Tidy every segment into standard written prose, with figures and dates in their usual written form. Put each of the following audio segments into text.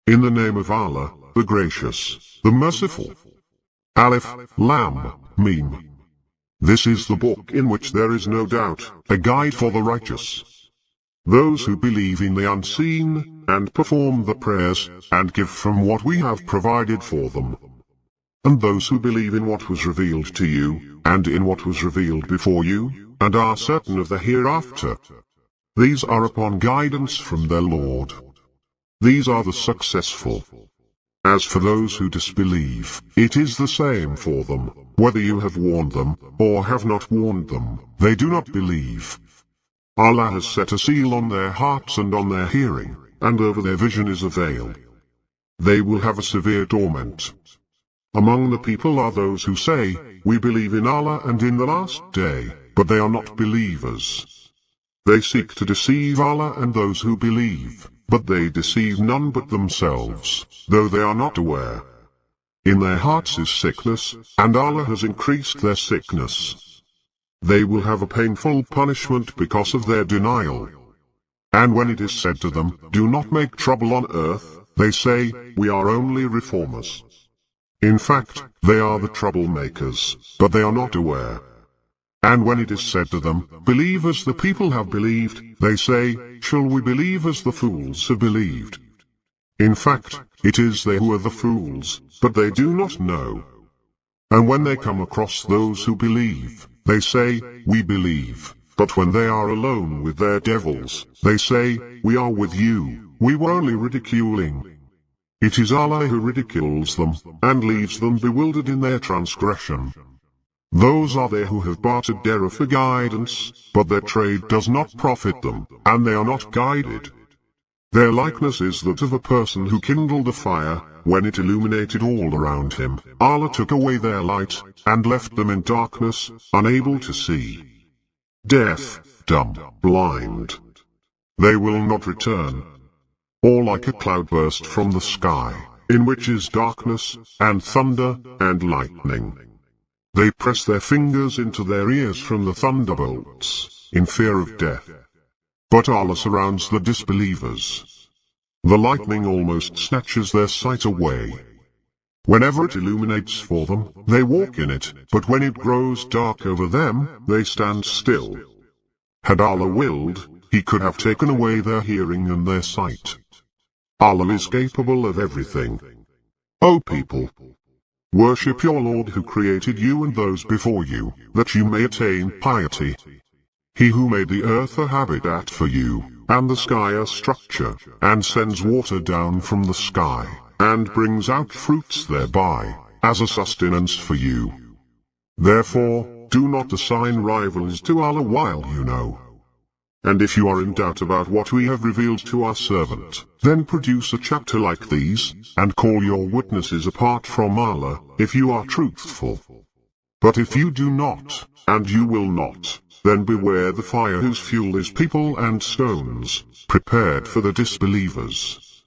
In the name of Allah, the Gracious, the Merciful. Alif, Lam, Mim. This is the book in which there is no doubt, a guide for the righteous. Those who believe in the unseen, and perform the prayers, and give from what we have provided for them. And those who believe in what was revealed to you, and in what was revealed before you, and are certain of the hereafter. These are upon guidance from their Lord. These are the successful. As for those who disbelieve, it is the same for them, whether you have warned them, or have not warned them, they do not believe. Allah has set a seal on their hearts and on their hearing, and over their vision is a veil. They will have a severe torment. Among the people are those who say, we believe in Allah and in the last day, but they are not believers. They seek to deceive Allah and those who believe, but they deceive none but themselves, though they are not aware. In their hearts is sickness, and Allah has increased their sickness. They will have a painful punishment because of their denial. And when it is said to them, do not make trouble on earth, they say, we are only reformers. In fact, they are the troublemakers, but they are not aware. And when it is said to them, believe as the people have believed, they say, shall we believe as the fools have believed? In fact, it is they who are the fools, but they do not know. And when they come across those who believe, they say, we believe, but when they are alone with their devils, they say, we are with you, we were only ridiculing. It is Allah who ridicules them, and leaves them bewildered in their transgression. Those are they who have bartered error for guidance, but their trade does not profit them, and they are not guided. Their likeness is that of a person who kindled a fire, when it illuminated all around him. Allah took away their light, and left them in darkness, unable to see. Deaf, dumb, blind. They will not return. Or like a cloudburst from the sky, in which is darkness, and thunder, and lightning. They press their fingers into their ears from the thunderbolts, in fear of death. But Allah surrounds the disbelievers. The lightning almost snatches their sight away. Whenever it illuminates for them, they walk in it, but when it grows dark over them, they stand still. Had Allah willed, He could have taken away their hearing and their sight. Allah is capable of everything. O people! Worship your Lord who created you and those before you, that you may attain piety. He who made the earth a habitat for you, and the sky a structure, and sends water down from the sky, and brings out fruits thereby, as a sustenance for you. Therefore, do not assign rivals to Allah while you know. And if you are in doubt about what we have revealed to our servant, then produce a chapter like these, and call your witnesses apart from Allah, if you are truthful. But if you do not, and you will not, then beware the fire whose fuel is people and stones, prepared for the disbelievers.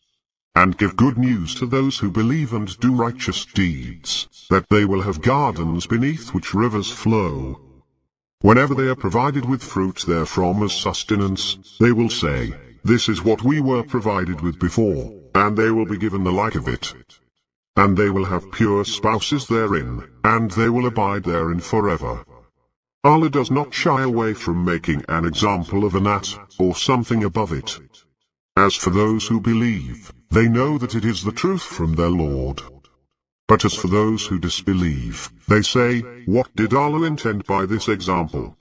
And give good news to those who believe and do righteous deeds, that they will have gardens beneath which rivers flow. Whenever they are provided with fruit therefrom as sustenance, they will say, this is what we were provided with before, and they will be given the like of it. And they will have pure spouses therein, and they will abide therein forever. Allah does not shy away from making an example of a gnat, or something above it. As for those who believe, they know that it is the truth from their Lord. But as for those who disbelieve, they say, what did Allah intend by this example?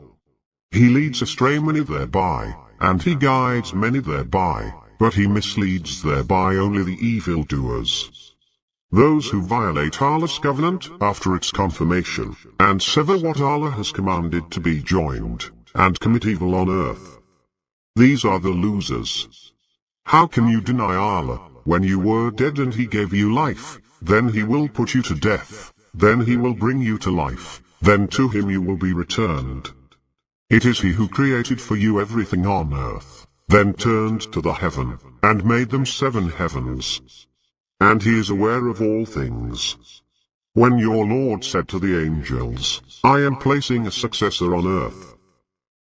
He leads astray many thereby, and He guides many thereby, but He misleads thereby only the evildoers. Those who violate Allah's covenant after its confirmation, and sever what Allah has commanded to be joined, and commit evil on earth. These are the losers. How can you deny Allah, when you were dead and He gave you life? Then He will put you to death, then He will bring you to life, then to Him you will be returned. It is He who created for you everything on earth, then turned to the heaven, and made them 7 heavens. And He is aware of all things. When your Lord said to the angels, I am placing a successor on earth,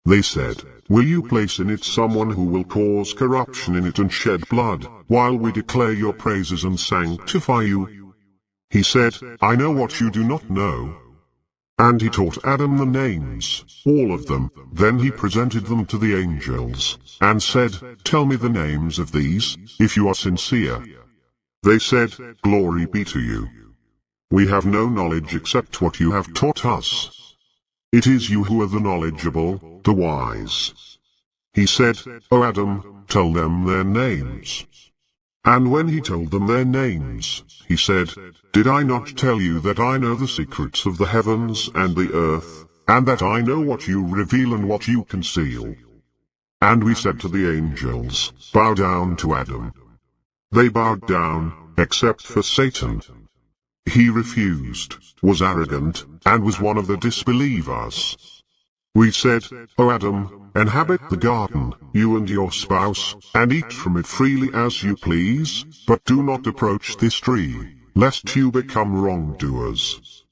They said, "Will you place in it someone who will cause corruption in it and shed blood, while we declare your praises and sanctify you?" He said, "I know what you do not know." And he taught Adam the names, all of them. Then he presented them to the angels, and said, "Tell me the names of these, if you are sincere." They said, "Glory be to you. We have no knowledge except what you have taught us. It is you who are the knowledgeable, the wise." He said, "O Adam, tell them their names." And when he told them their names, he said, "Did I not tell you that I know the secrets of the heavens and the earth, and that I know what you reveal and what you conceal?" And we said to the angels, "Bow down to Adam." They bowed down, except for Satan. He refused, was arrogant, and was one of the disbelievers. We said, "O Adam, inhabit the garden, you and your spouse, and eat from it freely as you please, but do not approach this tree, lest you become wrongdoers."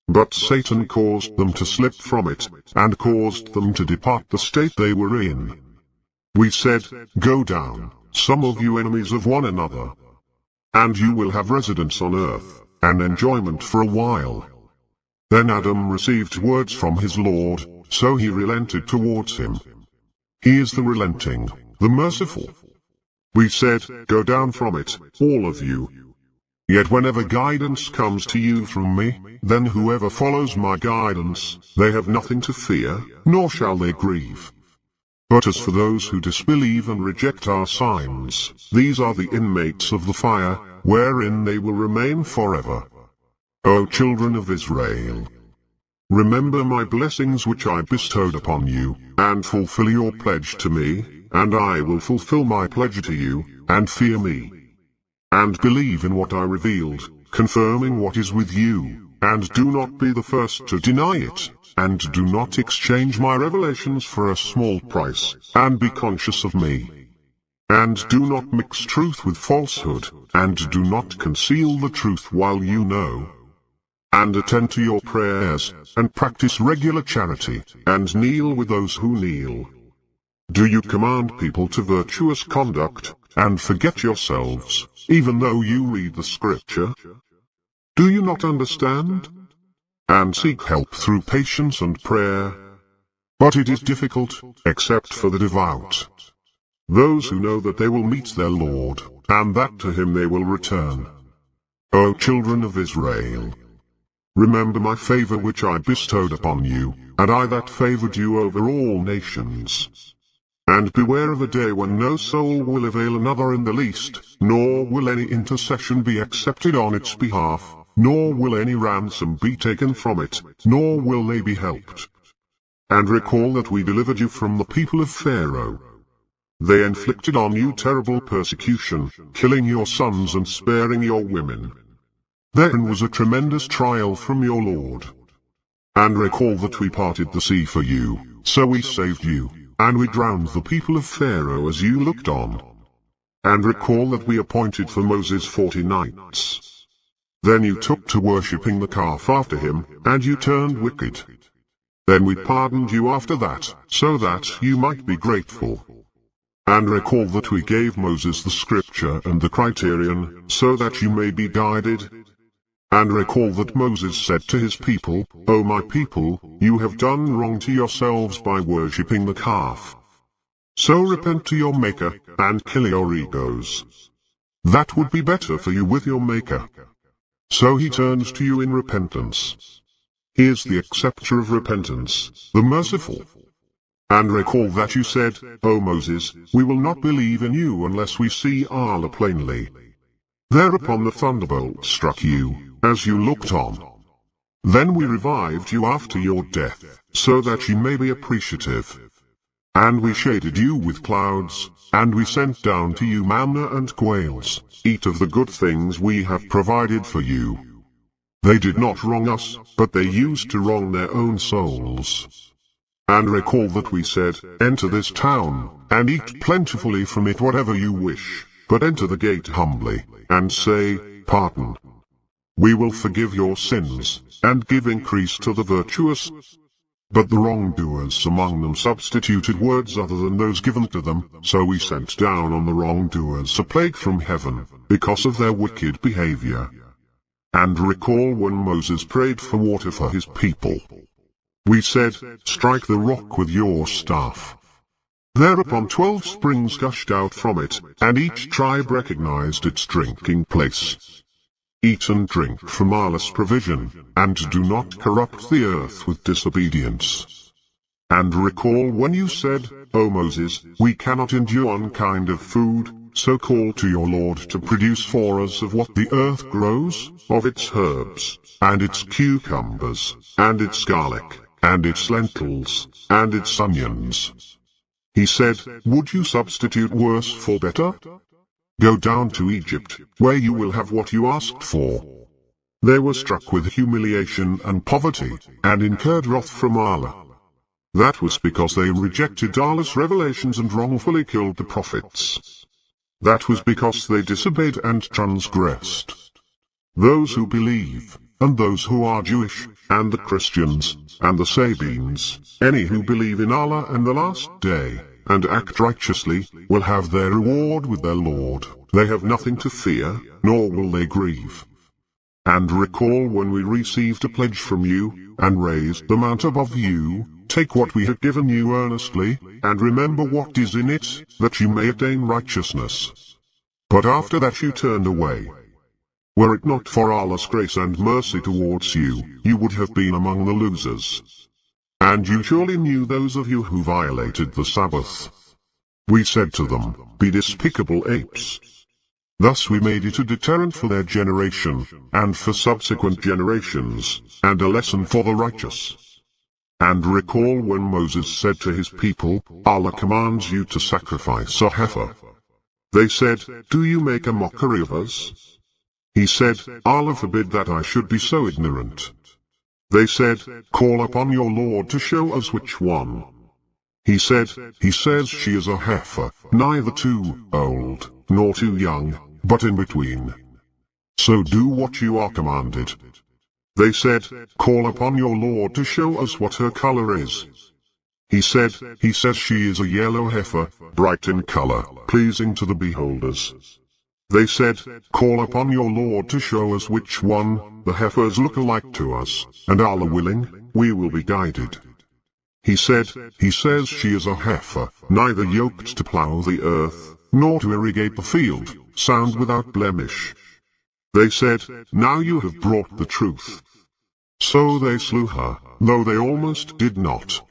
But Satan caused them to slip from it, and caused them to depart the state they were in. We said, "Go down, some of you enemies of one another, and you will have residence on earth, and enjoyment for a while." Then Adam received words from his Lord, so he relented towards him. He is the relenting, the merciful. We said, "Go down from it, all of you. Yet whenever guidance comes to you from me, then whoever follows my guidance, they have nothing to fear, nor shall they grieve. But as for those who disbelieve and reject our signs, these are the inmates of the fire, wherein they will remain forever. O children of Israel, remember my blessings which I bestowed upon you, and fulfill your pledge to me, and I will fulfill my pledge to you, and fear me. And believe in what I revealed, confirming what is with you, and do not be the first to deny it, and do not exchange my revelations for a small price, and be conscious of me. And do not mix truth with falsehood, and do not conceal the truth while you know. And attend to your prayers, and practice regular charity, and kneel with those who kneel. Do you command people to virtuous conduct, and forget yourselves, even though you read the scripture? Do you not understand? And seek help through patience and prayer. But it is difficult, except for the devout. Those who know that they will meet their Lord, and that to him they will return. O children of Israel, remember my favor which I bestowed upon you, and I that favored you over all nations. And beware of a day when no soul will avail another in the least, nor will any intercession be accepted on its behalf, nor will any ransom be taken from it, nor will they be helped. And recall that we delivered you from the people of Pharaoh. They inflicted on you terrible persecution, killing your sons and sparing your women. Therein was a tremendous trial from your Lord. And recall that we parted the sea for you, so we saved you, and we drowned the people of Pharaoh as you looked on. And recall that we appointed for Moses 40 nights. Then you took to worshipping the calf after him, and you turned wicked. Then we pardoned you after that, so that you might be grateful. And recall that we gave Moses the scripture and the criterion, so that you may be guided. And recall that Moses said to his people, "O my people, you have done wrong to yourselves by worshipping the calf. So repent to your Maker, and kill your egos. That would be better for you with your Maker." So he turns to you in repentance. He is the acceptor of repentance, the merciful. And recall that you said, "O Moses, we will not believe in you unless we see Allah plainly." Thereupon the thunderbolt struck you, as you looked on. Then we revived you after your death, so that you may be appreciative. And we shaded you with clouds, and we sent down to you manna and quails. Eat of the good things we have provided for you. They did not wrong us, but they used to wrong their own souls. And recall that we said, "Enter this town, and eat plentifully from it whatever you wish, but enter the gate humbly, and say, 'Pardon. We will forgive your sins, and give increase to the virtuous.'" But the wrongdoers among them substituted words other than those given to them, so we sent down on the wrongdoers a plague from heaven, because of their wicked behavior. And recall when Moses prayed for water for his people. We said, strike the rock with your staff. Thereupon 12 springs gushed out from it, and each tribe recognized its drinking place. Eat and drink from Allah's provision, and do not corrupt the earth with disobedience. And recall when you said, O Moses, we cannot endure one kind of food, so call to your Lord to produce for us of what the earth grows, of its herbs, and its cucumbers, and its garlic, and its lentils, and its onions. He said, would you substitute worse for better? Go down to Egypt, where you will have what you asked for. They were struck with humiliation and poverty, and incurred wrath from Allah. That was because they rejected Allah's revelations and wrongfully killed the prophets. That was because they disobeyed and transgressed. Those who believe, and those who are Jewish, and the Christians, and the Sabines, any who believe in Allah and the last day, and act righteously, will have their reward with their Lord. They have nothing to fear, nor will they grieve. And recall when we received a pledge from you, and raised the mount above you, take what we have given you earnestly, and remember what is in it, that you may attain righteousness. But after that you turned away. Were it not for Allah's grace and mercy towards you, you would have been among the losers. And you surely knew those of you who violated the Sabbath. We said to them, be despicable apes. Thus we made it a deterrent for their generation, and for subsequent generations, and a lesson for the righteous. And recall when Moses said to his people, Allah commands you to sacrifice a heifer. They said, do you make a mockery of us? He said, Allah forbid that I should be so ignorant. They said, call upon your Lord to show us which one. He said, he says she is a heifer, neither too old, nor too young, but in between. So do what you are commanded. They said, call upon your Lord to show us what her color is. He said, he says she is a yellow heifer, bright in color, pleasing to the beholders. They said, call upon your Lord to show us which one the heifers look alike to us, and Allah willing, we will be guided. He said, he says she is a heifer, neither yoked to plow the earth, nor to irrigate the field, sound without blemish. They said, now you have brought the truth. So they slew her, though they almost did not.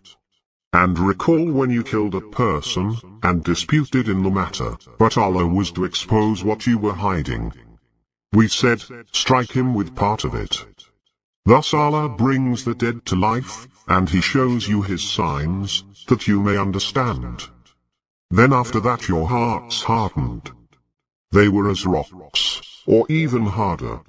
And recall when you killed a person, and disputed in the matter, but Allah was to expose what you were hiding. We said, strike him with part of it. Thus Allah brings the dead to life, and He shows you His signs, that you may understand. Then after that your hearts hardened. They were as rocks, or even harder.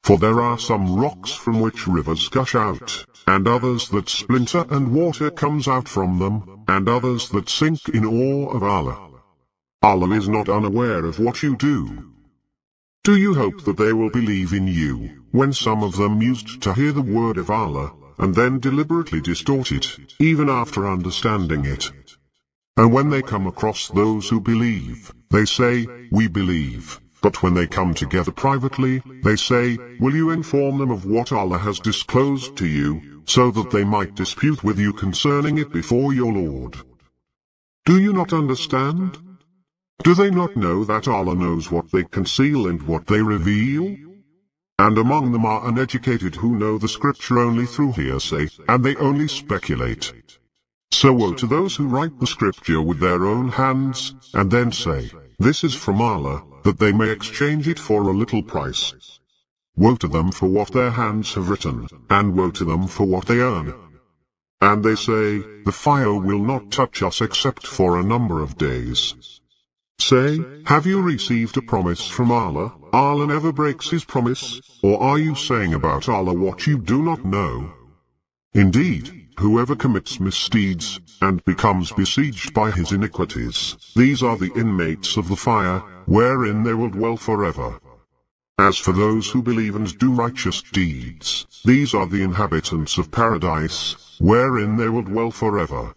For there are some rocks from which rivers gush out, and others that splinter and water comes out from them, and others that sink in awe of Allah. Allah is not unaware of what you do. Do you hope that they will believe in you, when some of them used to hear the word of Allah, and then deliberately distort it, even after understanding it? And when they come across those who believe, they say, we believe. But when they come together privately, they say, will you inform them of what Allah has disclosed to you, so that they might dispute with you concerning it before your Lord? Do you not understand? Do they not know that Allah knows what they conceal and what they reveal? And among them are uneducated who know the scripture only through hearsay, and they only speculate. So woe to those who write the scripture with their own hands, and then say, this is from Allah, that they may exchange it for a little price. Woe to them for what their hands have written, and woe to them for what they earn. And they say, the fire will not touch us except for a number of days. Say, have you received a promise from Allah? Allah never breaks His promise, or are you saying about Allah what you do not know? Indeed, whoever commits misdeeds, and becomes besieged by his iniquities, these are the inmates of the fire, wherein they will dwell forever. As for those who believe and do righteous deeds, these are the inhabitants of paradise, wherein they will dwell forever.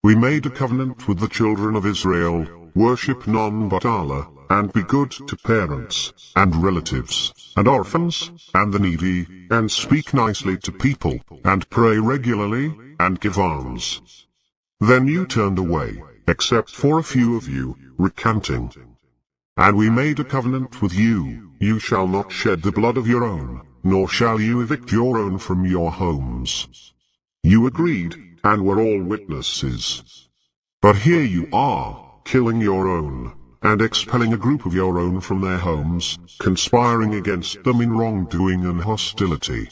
We made a covenant with the children of Israel, worship none but Allah, and be good to parents, and relatives, and orphans, and the needy, and speak nicely to people, and pray regularly, and give alms. Then you turned away, except for a few of you, recanting. And we made a covenant with you, you shall not shed the blood of your own, nor shall you evict your own from your homes. You agreed, and were all witnesses. But here you are, killing your own, and expelling a group of your own from their homes, conspiring against them in wrongdoing and hostility.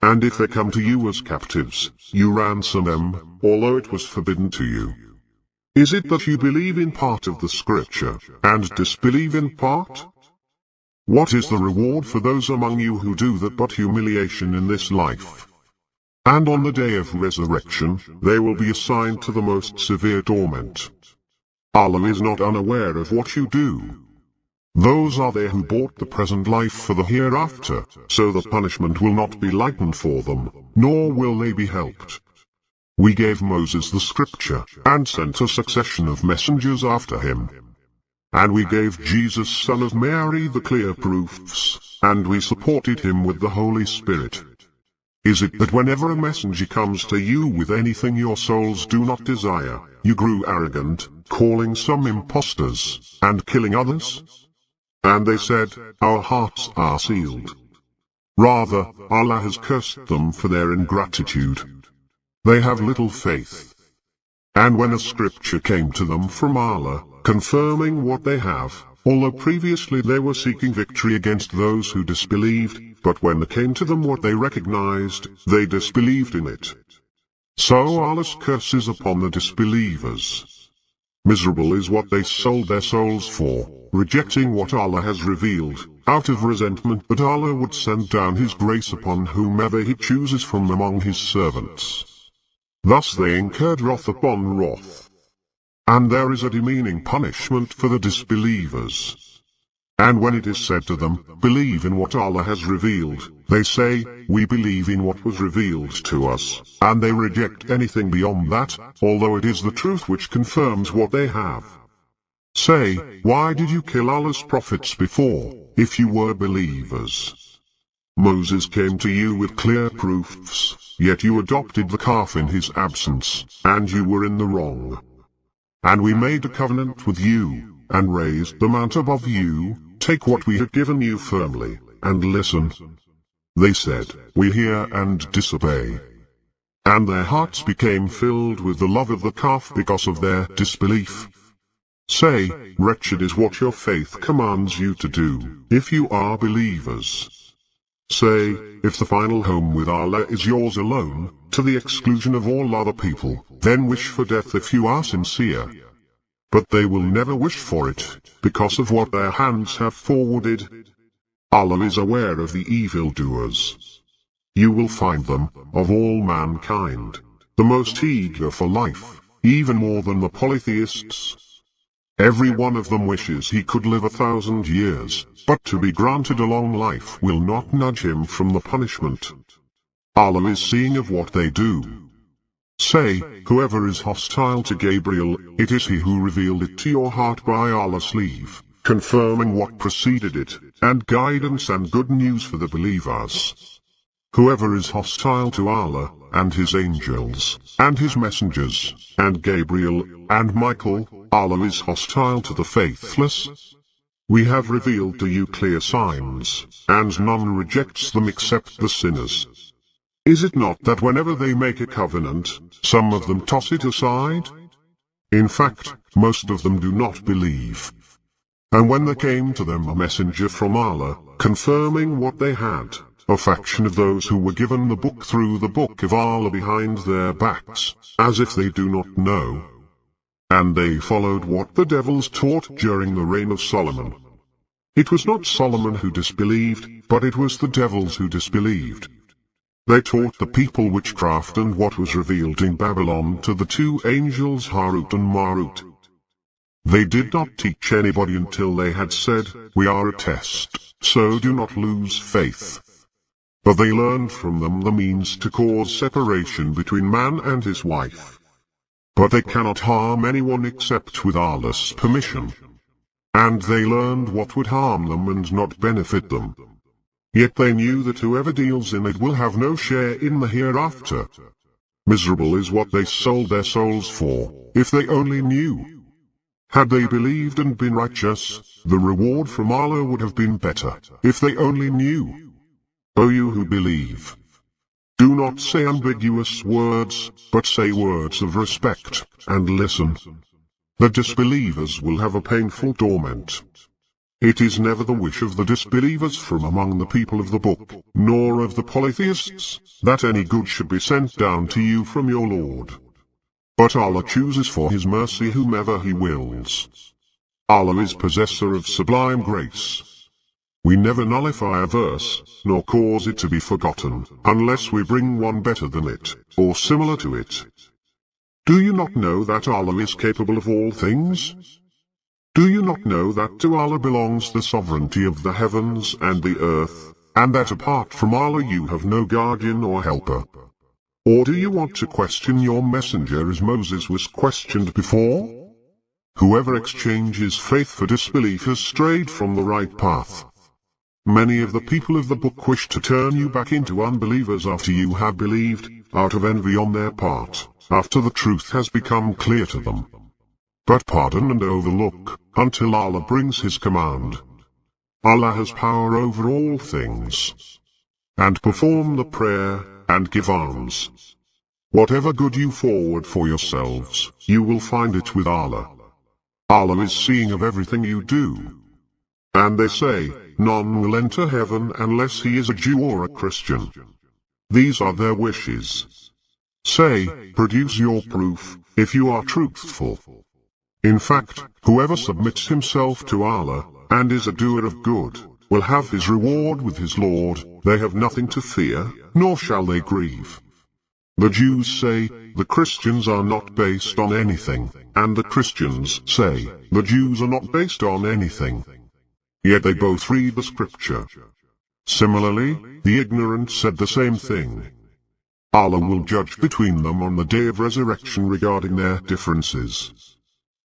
And if they come to you as captives, you ransom them, although it was forbidden to you. Is it that you believe in part of the scripture, and disbelieve in part? What is the reward for those among you who do that but humiliation in this life? And on the day of resurrection, they will be assigned to the most severe torment. Allah is not unaware of what you do. Those are they who bought the present life for the hereafter, so the punishment will not be lightened for them, nor will they be helped. We gave Moses the scripture, and sent a succession of messengers after him. And we gave Jesus son of Mary the clear proofs, and we supported him with the Holy Spirit. Is it that whenever a messenger comes to you with anything your souls do not desire, you grew arrogant, calling some impostors, and killing others? And they said, our hearts are sealed. Rather, Allah has cursed them for their ingratitude. They have little faith. And when a scripture came to them from Allah, confirming what they have, although previously they were seeking victory against those who disbelieved, but when there came to them what they recognized, they disbelieved in it. So Allah's curse is upon the disbelievers. Miserable is what they sold their souls for, rejecting what Allah has revealed, out of resentment that Allah would send down His grace upon whomever He chooses from among His servants. Thus they incurred wrath upon wrath. And there is a demeaning punishment for the disbelievers. And when it is said to them, believe in what Allah has revealed, they say, we believe in what was revealed to us, and they reject anything beyond that, although it is the truth which confirms what they have. Say, why did you kill Allah's prophets before, if you were believers? Moses came to you with clear proofs, yet you adopted the calf in his absence, and you were in the wrong. And we made a covenant with you, and raised the mount above you. Take what we have given you firmly, and listen. They said, we hear and disobey. And their hearts became filled with the love of the calf because of their disbelief. Say, wretched is what your faith commands you to do, if you are believers. Say, if the final home with Allah is yours alone, to the exclusion of all other people, then wish for death if you are sincere. But they will never wish for it, because of what their hands have forwarded. Allah is aware of the evildoers. You will find them, of all mankind, the most eager for life, even more than the polytheists. Every one of them wishes he could live 1,000 years, but to be granted a long life will not nudge him from the punishment. Allah is seeing of what they do. Say, whoever is hostile to Gabriel, it is he who revealed it to your heart by Allah's leave, confirming what preceded it, and guidance and good news for the believers. Whoever is hostile to Allah, and His angels, and His messengers, and Gabriel, and Michael, Allah is hostile to the faithless. We have revealed to you clear signs, and none rejects them except the sinners. Is it not that whenever they make a covenant, some of them toss it aside? In fact, most of them do not believe. And when there came to them a messenger from Allah, confirming what they had, a faction of those who were given the book threw the book of Allah behind their backs, as if they do not know. And they followed what the devils taught during the reign of Solomon. It was not Solomon who disbelieved, but it was the devils who disbelieved. They taught the people witchcraft and what was revealed in Babylon to the two angels Harut and Marut. They did not teach anybody until they had said, we are a test, so do not lose faith. But they learned from them the means to cause separation between man and his wife. But they cannot harm anyone except with Allah's permission. And they learned what would harm them and not benefit them. Yet they knew that whoever deals in it will have no share in the hereafter. Miserable is what they sold their souls for, if they only knew. Had they believed and been righteous, the reward from Allah would have been better, if they only knew. O you who believe, do not say ambiguous words, but say words of respect, and listen. The disbelievers will have a painful torment. It is never the wish of the disbelievers from among the people of the book, nor of the polytheists, that any good should be sent down to you from your Lord. But Allah chooses for His mercy whomever He wills. Allah is possessor of sublime grace. We never nullify a verse, nor cause it to be forgotten, unless we bring one better than it, or similar to it. Do you not know that Allah is capable of all things? Do you not know that to Allah belongs the sovereignty of the heavens and the earth, and that apart from Allah you have no guardian or helper? Or do you want to question your messenger as Moses was questioned before? Whoever exchanges faith for disbelief has strayed from the right path. Many of the people of the book wish to turn you back into unbelievers after you have believed, out of envy on their part, after the truth has become clear to them. But pardon and overlook, until Allah brings His command. Allah has power over all things. And perform the prayer, and give alms. Whatever good you forward for yourselves, you will find it with Allah. Allah is seeing of everything you do. And they say, none will enter heaven unless he is a Jew or a Christian. These are their wishes. Say, produce your proof, if you are truthful. In fact, whoever submits himself to Allah, and is a doer of good, will have his reward with his Lord. They have nothing to fear, nor shall they grieve. The Jews say, the Christians are not based on anything, and the Christians say, the Jews are not based on anything. Yet they both read the scripture. Similarly, the ignorant said the same thing. Allah will judge between them on the day of resurrection regarding their differences.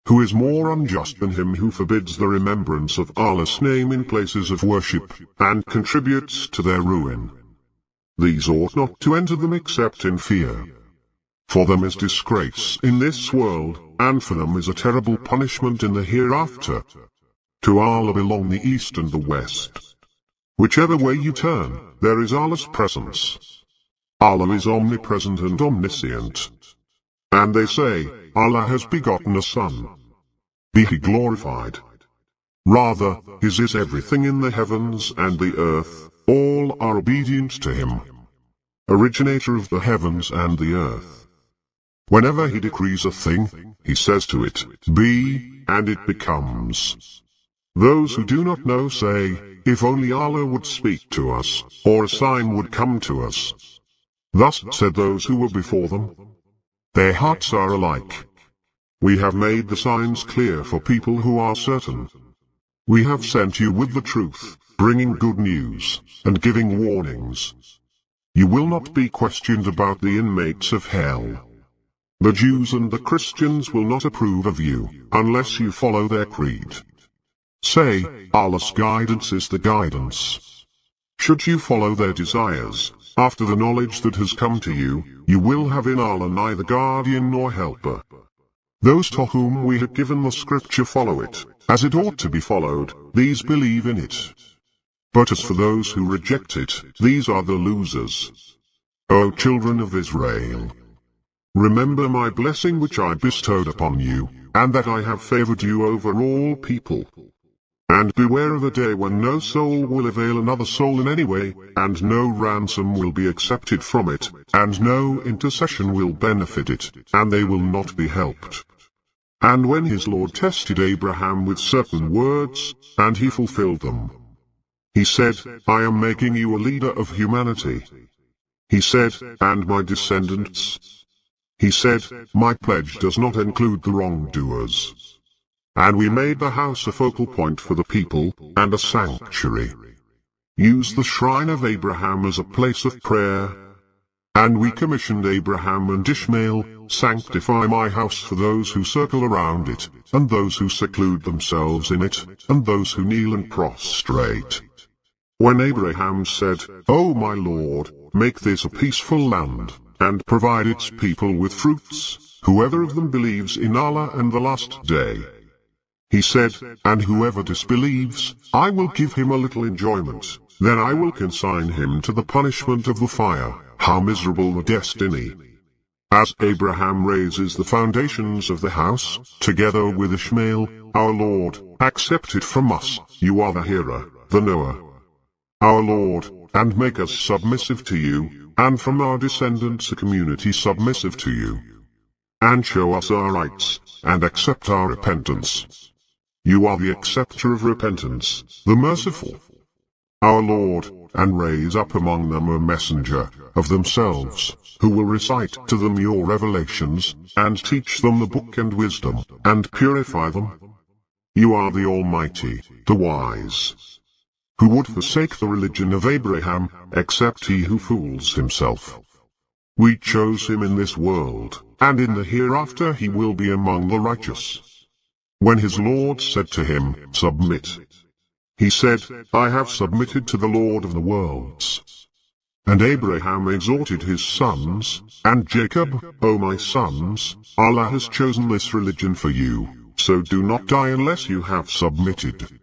Who is more unjust than him who forbids the remembrance of Allah's name in places of worship, and contributes to their ruin? These ought not to enter them except in fear. For them is disgrace in this world, and for them is a terrible punishment in the hereafter. To Allah belong the east and the west. Whichever way you turn, there is Allah's presence. Allah is omnipresent and omniscient. And they say, Allah has begotten a son. Be He glorified. Rather, His is everything in the heavens and the earth, all are obedient to Him. Originator of the heavens and the earth. Whenever He decrees a thing, He says to it, be, and it becomes. Those who do not know say, if only Allah would speak to us, or a sign would come to us. Thus said those who were before them. Their hearts are alike. We have made the signs clear for people who are certain. We have sent you with the truth, bringing good news, and giving warnings. You will not be questioned about the inmates of hell. The Jews and the Christians will not approve of you, unless you follow their creed. Say, Allah's guidance is the guidance. Should you follow their desires, after the knowledge that has come to you, you will have in Allah neither guardian nor helper. Those to whom we have given the scripture follow it, as it ought to be followed, these believe in it. But as for those who reject it, these are the losers. O children of Israel! Remember my blessing which I bestowed upon you, and that I have favored you over all people. And beware of a day when no soul will avail another soul in any way, and no ransom will be accepted from it, and no intercession will benefit it, and they will not be helped. And when his Lord tested Abraham with certain words, and he fulfilled them, he said, I am making you a leader of humanity. He said, and my descendants. He said, my pledge does not include the wrongdoers. And we made the house a focal point for the people, and a sanctuary. use the shrine of Abraham as a place of prayer. And we commissioned Abraham and Ishmael, sanctify my house for those who circle around it, and those who seclude themselves in it, and those who kneel and prostrate. When Abraham said, O my Lord, make this a peaceful land, and provide its people with fruits, whoever of them believes in Allah and the last day. He said, and whoever disbelieves, I will give him a little enjoyment, then I will consign him to the punishment of the fire. How miserable the destiny! As Abraham raises the foundations of the house, together with Ishmael, our Lord, accept it from us, you are the hearer, the knower. Our Lord, and make us submissive to you, and from our descendants a community submissive to you. And show us our rights, and accept our repentance. You are the acceptor of repentance, the merciful. Our Lord, and raise up among them a messenger of themselves, who will recite to them your revelations, and teach them the book and wisdom, and purify them. You are the Almighty, the Wise. Who would forsake the religion of Abraham, except he who fools himself? We chose him in this world, and in the hereafter he will be among the righteous. When his Lord said to him, Submit, he said, I have submitted to the Lord of the worlds. And Abraham exhorted his sons, and Jacob, O my sons, Allah has chosen this religion for you, so do not die unless you have submitted.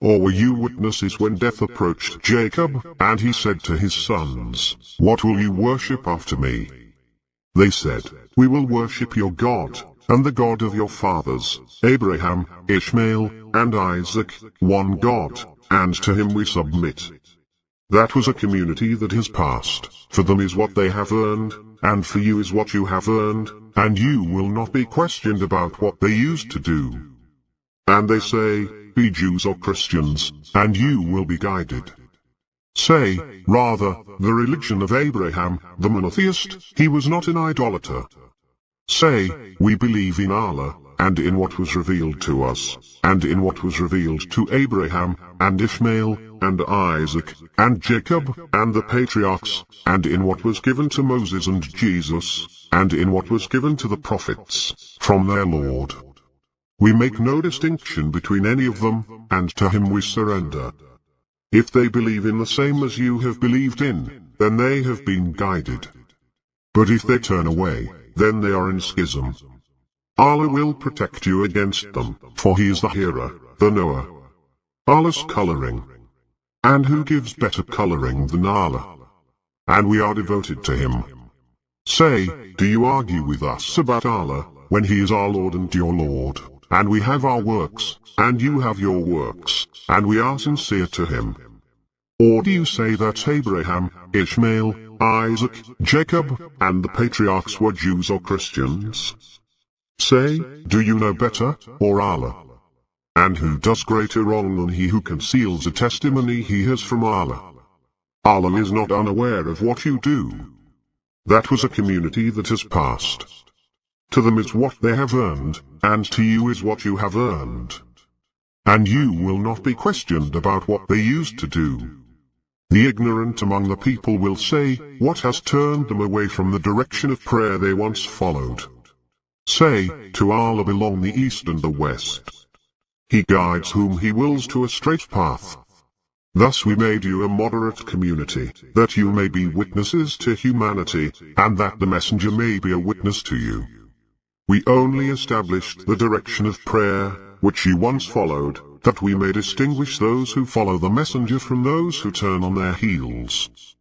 Or were you witnesses when death approached Jacob, and he said to his sons, What will you worship after me? They said, We will worship your God, and the God of your fathers, Abraham, Ishmael, and Isaac, one God, and to him we submit. That was a community that has passed. For them is what they have earned, and for you is what you have earned, and you will not be questioned about what they used to do. And they say, Be Jews or Christians, and you will be guided. Say, rather, the religion of Abraham, the monotheist, he was not an idolater. Say, we believe in Allah, and in what was revealed to us, and in what was revealed to Abraham, and Ishmael, and Isaac, and Jacob, and the patriarchs, and in what was given to Moses and Jesus, and in what was given to the prophets, from their Lord. We make no distinction between any of them, and to him we surrender. If they believe in the same as you have believed in, then they have been guided. But if they turn away, then they are in schism. Allah will protect you against them, for he is the hearer, the knower. Allah's coloring. And who gives better coloring than Allah? And we are devoted to him. Say, do you argue with us about Allah, when he is our Lord and your Lord, and we have our works, and you have your works, and we are sincere to him? Or do you say that Abraham, Ishmael, Isaac, Jacob, and the patriarchs were Jews or Christians? Say, do you know better, or Allah? And who does greater wrong than he who conceals a testimony he has from Allah? Allah is not unaware of what you do. That was a community that has passed. To them is what they have earned, and to you is what you have earned. And you will not be questioned about what they used to do. The ignorant among the people will say, What has turned them away from the direction of prayer they once followed? Say, to Allah belong the East and the West. He guides whom he wills to a straight path. Thus we made you a moderate community, that you may be witnesses to humanity, and that the messenger may be a witness to you. We only established the direction of prayer, which you once followed, that we may distinguish those who follow the messenger from those who turn on their heels.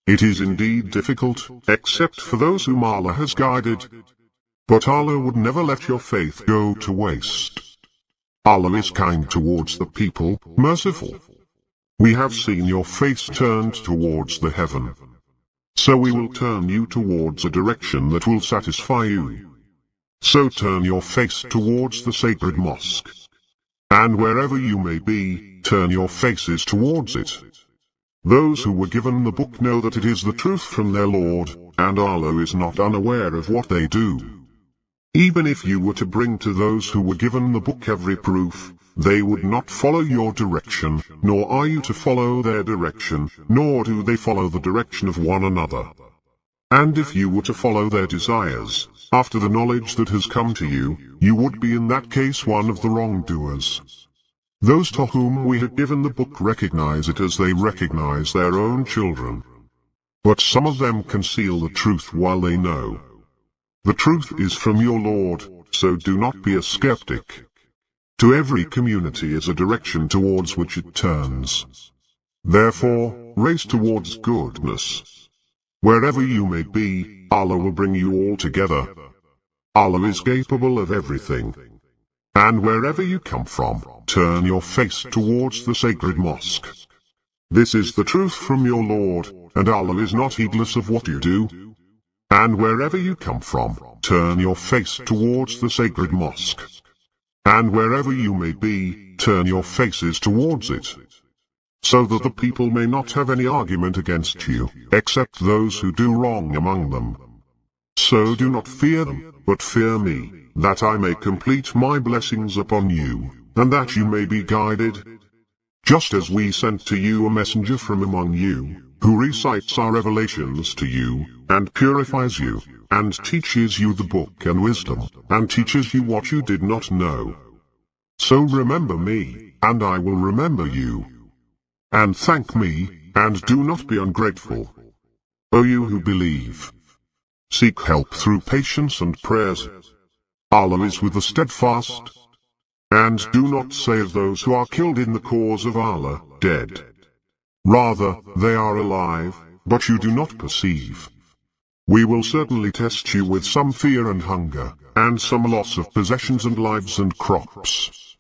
It is indeed difficult, except for those whom Allah has guided. But Allah would never let your faith go to waste. Allah is kind towards the people, merciful. We have seen your face turned towards the heaven. So we will turn you towards a direction that will satisfy you. So turn your face towards the sacred mosque. And wherever you may be, turn your faces towards it. Those who were given the book know that it is the truth from their Lord, and Allah is not unaware of what they do. Even if you were to bring to those who were given the book every proof, they would not follow your direction, nor are you to follow their direction, nor do they follow the direction of one another. And if you were to follow their desires, after the knowledge that has come to you, you would be in that case one of the wrongdoers. Those to whom we have given the book recognize it as they recognize their own children. But some of them conceal the truth while they know. The truth is from your Lord, so do not be a skeptic. To every community is a direction towards which it turns. Therefore, race towards goodness. Wherever you may be, Allah will bring you all together. Allah is capable of everything. And wherever you come from, turn your face towards the sacred mosque. This is the truth from your Lord, and Allah is not heedless of what you do. And wherever you come from, turn your face towards the sacred mosque. And wherever you may be, turn your faces towards it, so that the people may not have any argument against you, except those who do wrong among them. So do not fear them, but fear me, that I may complete my blessings upon you, and that you may be guided. Just as we sent to you a messenger from among you, who recites our revelations to you, and purifies you, and teaches you the book and wisdom, and teaches you what you did not know. So remember me, and I will remember you. And thank me, and do not be ungrateful. O you who believe, seek help through patience and prayers. Allah is with the steadfast. And do not say of those who are killed in the cause of Allah, dead. Rather, they are alive, but you do not perceive. We will certainly test you with some fear and hunger, and some loss of possessions and lives and crops.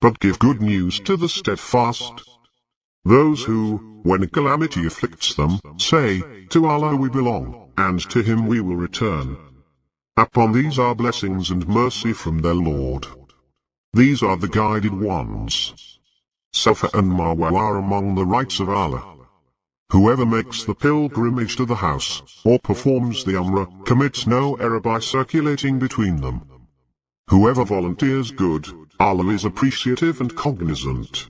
But give good news to the steadfast. Those who, when a calamity afflicts them, say, to Allah we belong, and to Him we will return. Upon these are blessings and mercy from their Lord. These are the guided ones. Safa and Marwa are among the rights of Allah. Whoever makes the pilgrimage to the house, or performs the Umrah, commits no error by circulating between them. Whoever volunteers good, Allah is appreciative and cognizant.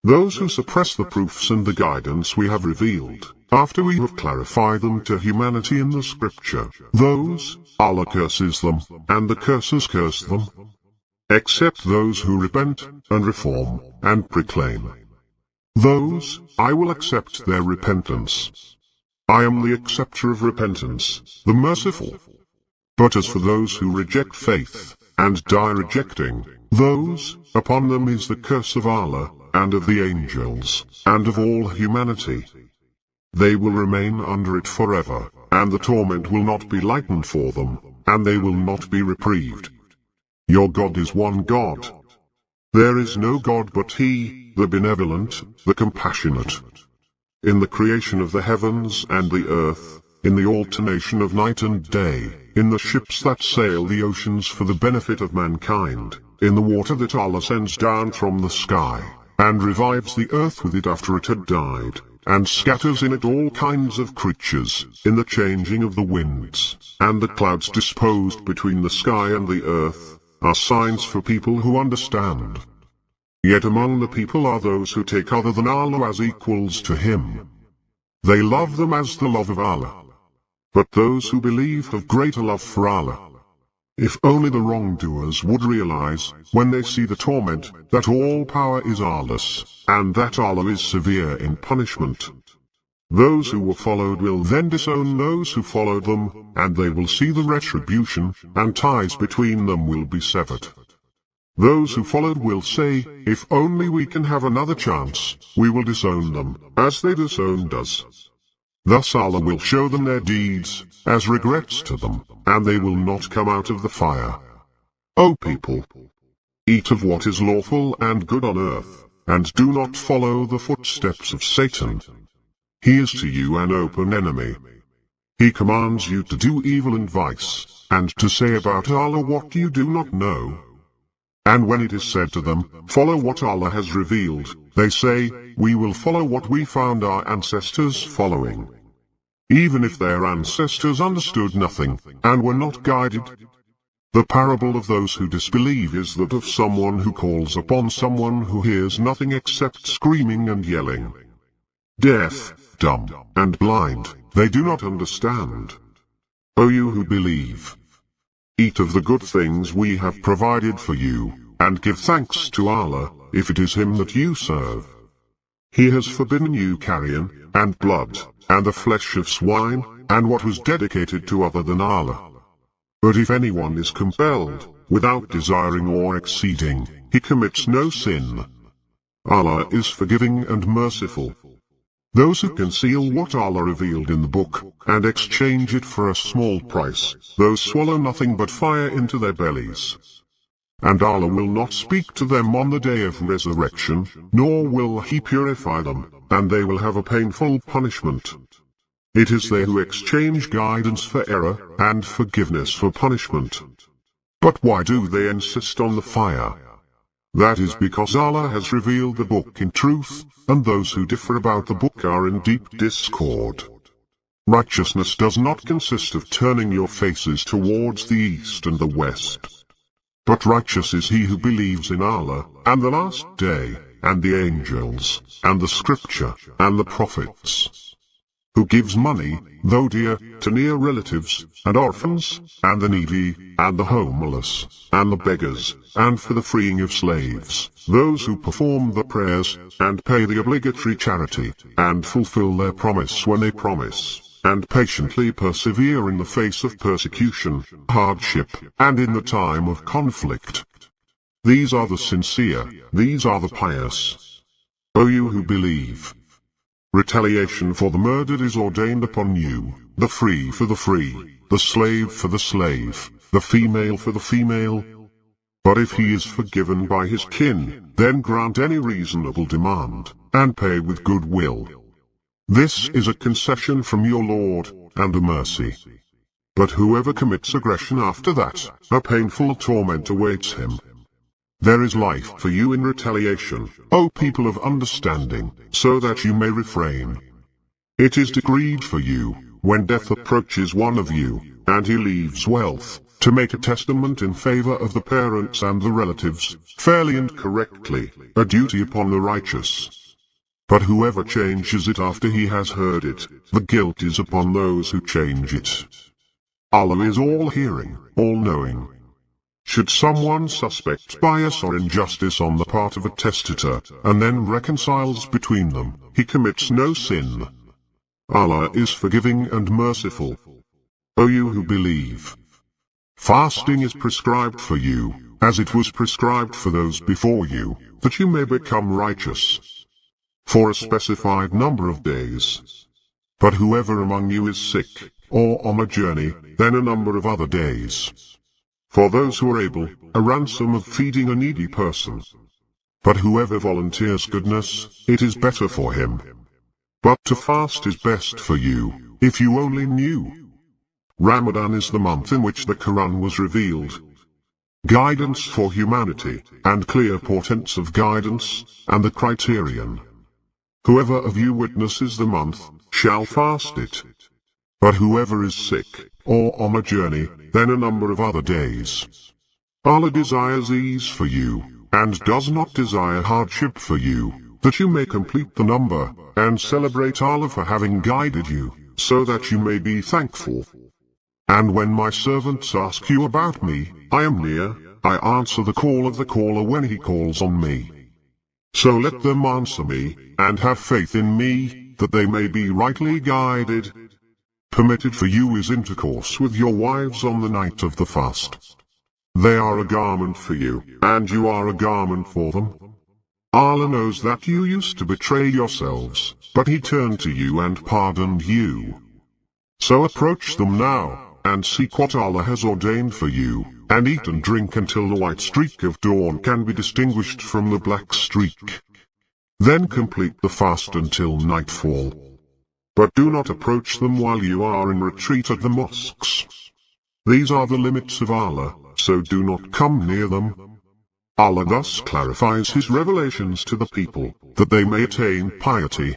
Those who suppress the proofs and the guidance we have revealed, after we have clarified them to humanity in the scripture, those, Allah curses them, and the cursers curse them. Except those who repent, and reform, and proclaim. Those, I will accept their repentance. I am the acceptor of repentance, the merciful. But as for those who reject faith, and die rejecting, those, upon them is the curse of Allah, and of the angels, and of all humanity. They will remain under it forever, and the torment will not be lightened for them, and they will not be reprieved. Your God is one God. There is no God but He, the benevolent, the compassionate. In the creation of the heavens and the earth, in the alternation of night and day, in the ships that sail the oceans for the benefit of mankind, in the water that Allah sends down from the sky, and revives the earth with it after it had died, and scatters in it all kinds of creatures, in the changing of the winds, and the clouds disposed between the sky and the earth, are signs for people who understand. Yet among the people are those who take other than Allah as equals to Him. They love them as the love of Allah. But those who believe have greater love for Allah. If only the wrongdoers would realize, when they see the torment, that all power is Allah's, and that Allah is severe in punishment. Those who were followed will then disown those who followed them, and they will see the retribution, and ties between them will be severed. Those who followed will say, if only we can have another chance, we will disown them, as they disowned us. Thus Allah will show them their deeds, as regrets to them, and they will not come out of the fire. O people, eat of what is lawful and good on earth, and do not follow the footsteps of Satan. He is to you an open enemy. He commands you to do evil and vice, and to say about Allah what you do not know. And when it is said to them, follow what Allah has revealed, they say, we will follow what we found our ancestors following. Even if their ancestors understood nothing, and were not guided. The parable of those who disbelieve is that of someone who calls upon someone who hears nothing except screaming and yelling. Deaf, dumb, and blind, they do not understand. O you who believe, eat of the good things we have provided for you, and give thanks to Allah, if it is Him that you serve. He has forbidden you carrion, and blood, and the flesh of swine, and what was dedicated to other than Allah. But if anyone is compelled, without desiring or exceeding, he commits no sin. Allah is forgiving and merciful. Those who conceal what Allah revealed in the book, and exchange it for a small price, those swallow nothing but fire into their bellies. And Allah will not speak to them on the day of resurrection, nor will He purify them, and they will have a painful punishment. It is they who exchange guidance for error, and forgiveness for punishment. But why do they insist on the fire? That is because Allah has revealed the book in truth, and those who differ about the book are in deep discord. Righteousness does not consist of turning your faces towards the east and the west. But righteous is he who believes in Allah, and the last day, and the angels, and the scripture, and the prophets. Who gives money, though dear, to near relatives, and orphans, and the needy, and the homeless, and the beggars, and for the freeing of slaves, those who perform the prayers, and pay the obligatory charity, and fulfill their promise when they promise, and patiently persevere in the face of persecution, hardship, and in the time of conflict. These are the sincere, these are the pious. O you who believe, retaliation for the murdered is ordained upon you, the free for the free, the slave for the slave, the female for the female. But if he is forgiven by his kin, then grant any reasonable demand, and pay with good will. This is a concession from your Lord, and a mercy. But whoever commits aggression after that, a painful torment awaits him. There is life for you in retaliation, O people of understanding, so that you may refrain. It is decreed for you, when death approaches one of you, and he leaves wealth, to make a testament in favor of the parents and the relatives, fairly and correctly, a duty upon the righteous. But whoever changes it after he has heard it, the guilt is upon those who change it. Allah is all-hearing, all-knowing. Should someone suspect bias or injustice on the part of a testator, and then reconciles between them, he commits no sin. Allah is forgiving and merciful. O you who believe, fasting is prescribed for you, as it was prescribed for those before you, that you may become righteous, for a specified number of days. But whoever among you is sick, or on a journey, then a number of other days. For those who are able, a ransom of feeding a needy person. But whoever volunteers goodness, it is better for him. But to fast is best for you, if you only knew. Ramadan is the month in which the Quran was revealed. Guidance for humanity, and clear portents of guidance, and the criterion. Whoever of you witnesses the month, shall fast it. But whoever is sick, or on a journey, then a number of other days. Allah desires ease for you, and does not desire hardship for you, that you may complete the number, and celebrate Allah for having guided you, so that you may be thankful. And when my servants ask you about me, I am near, I answer the call of the caller when he calls on me. So let them answer me, and have faith in me, that they may be rightly guided. Permitted for you is intercourse with your wives on the night of the fast. They are a garment for you, and you are a garment for them. Allah knows that you used to betray yourselves, but He turned to you and pardoned you. So approach them now, and seek what Allah has ordained for you, and eat and drink until the white streak of dawn can be distinguished from the black streak. Then complete the fast until nightfall. But do not approach them while you are in retreat at the mosques. These are the limits of Allah, so do not come near them. Allah thus clarifies His revelations to the people, that they may attain piety.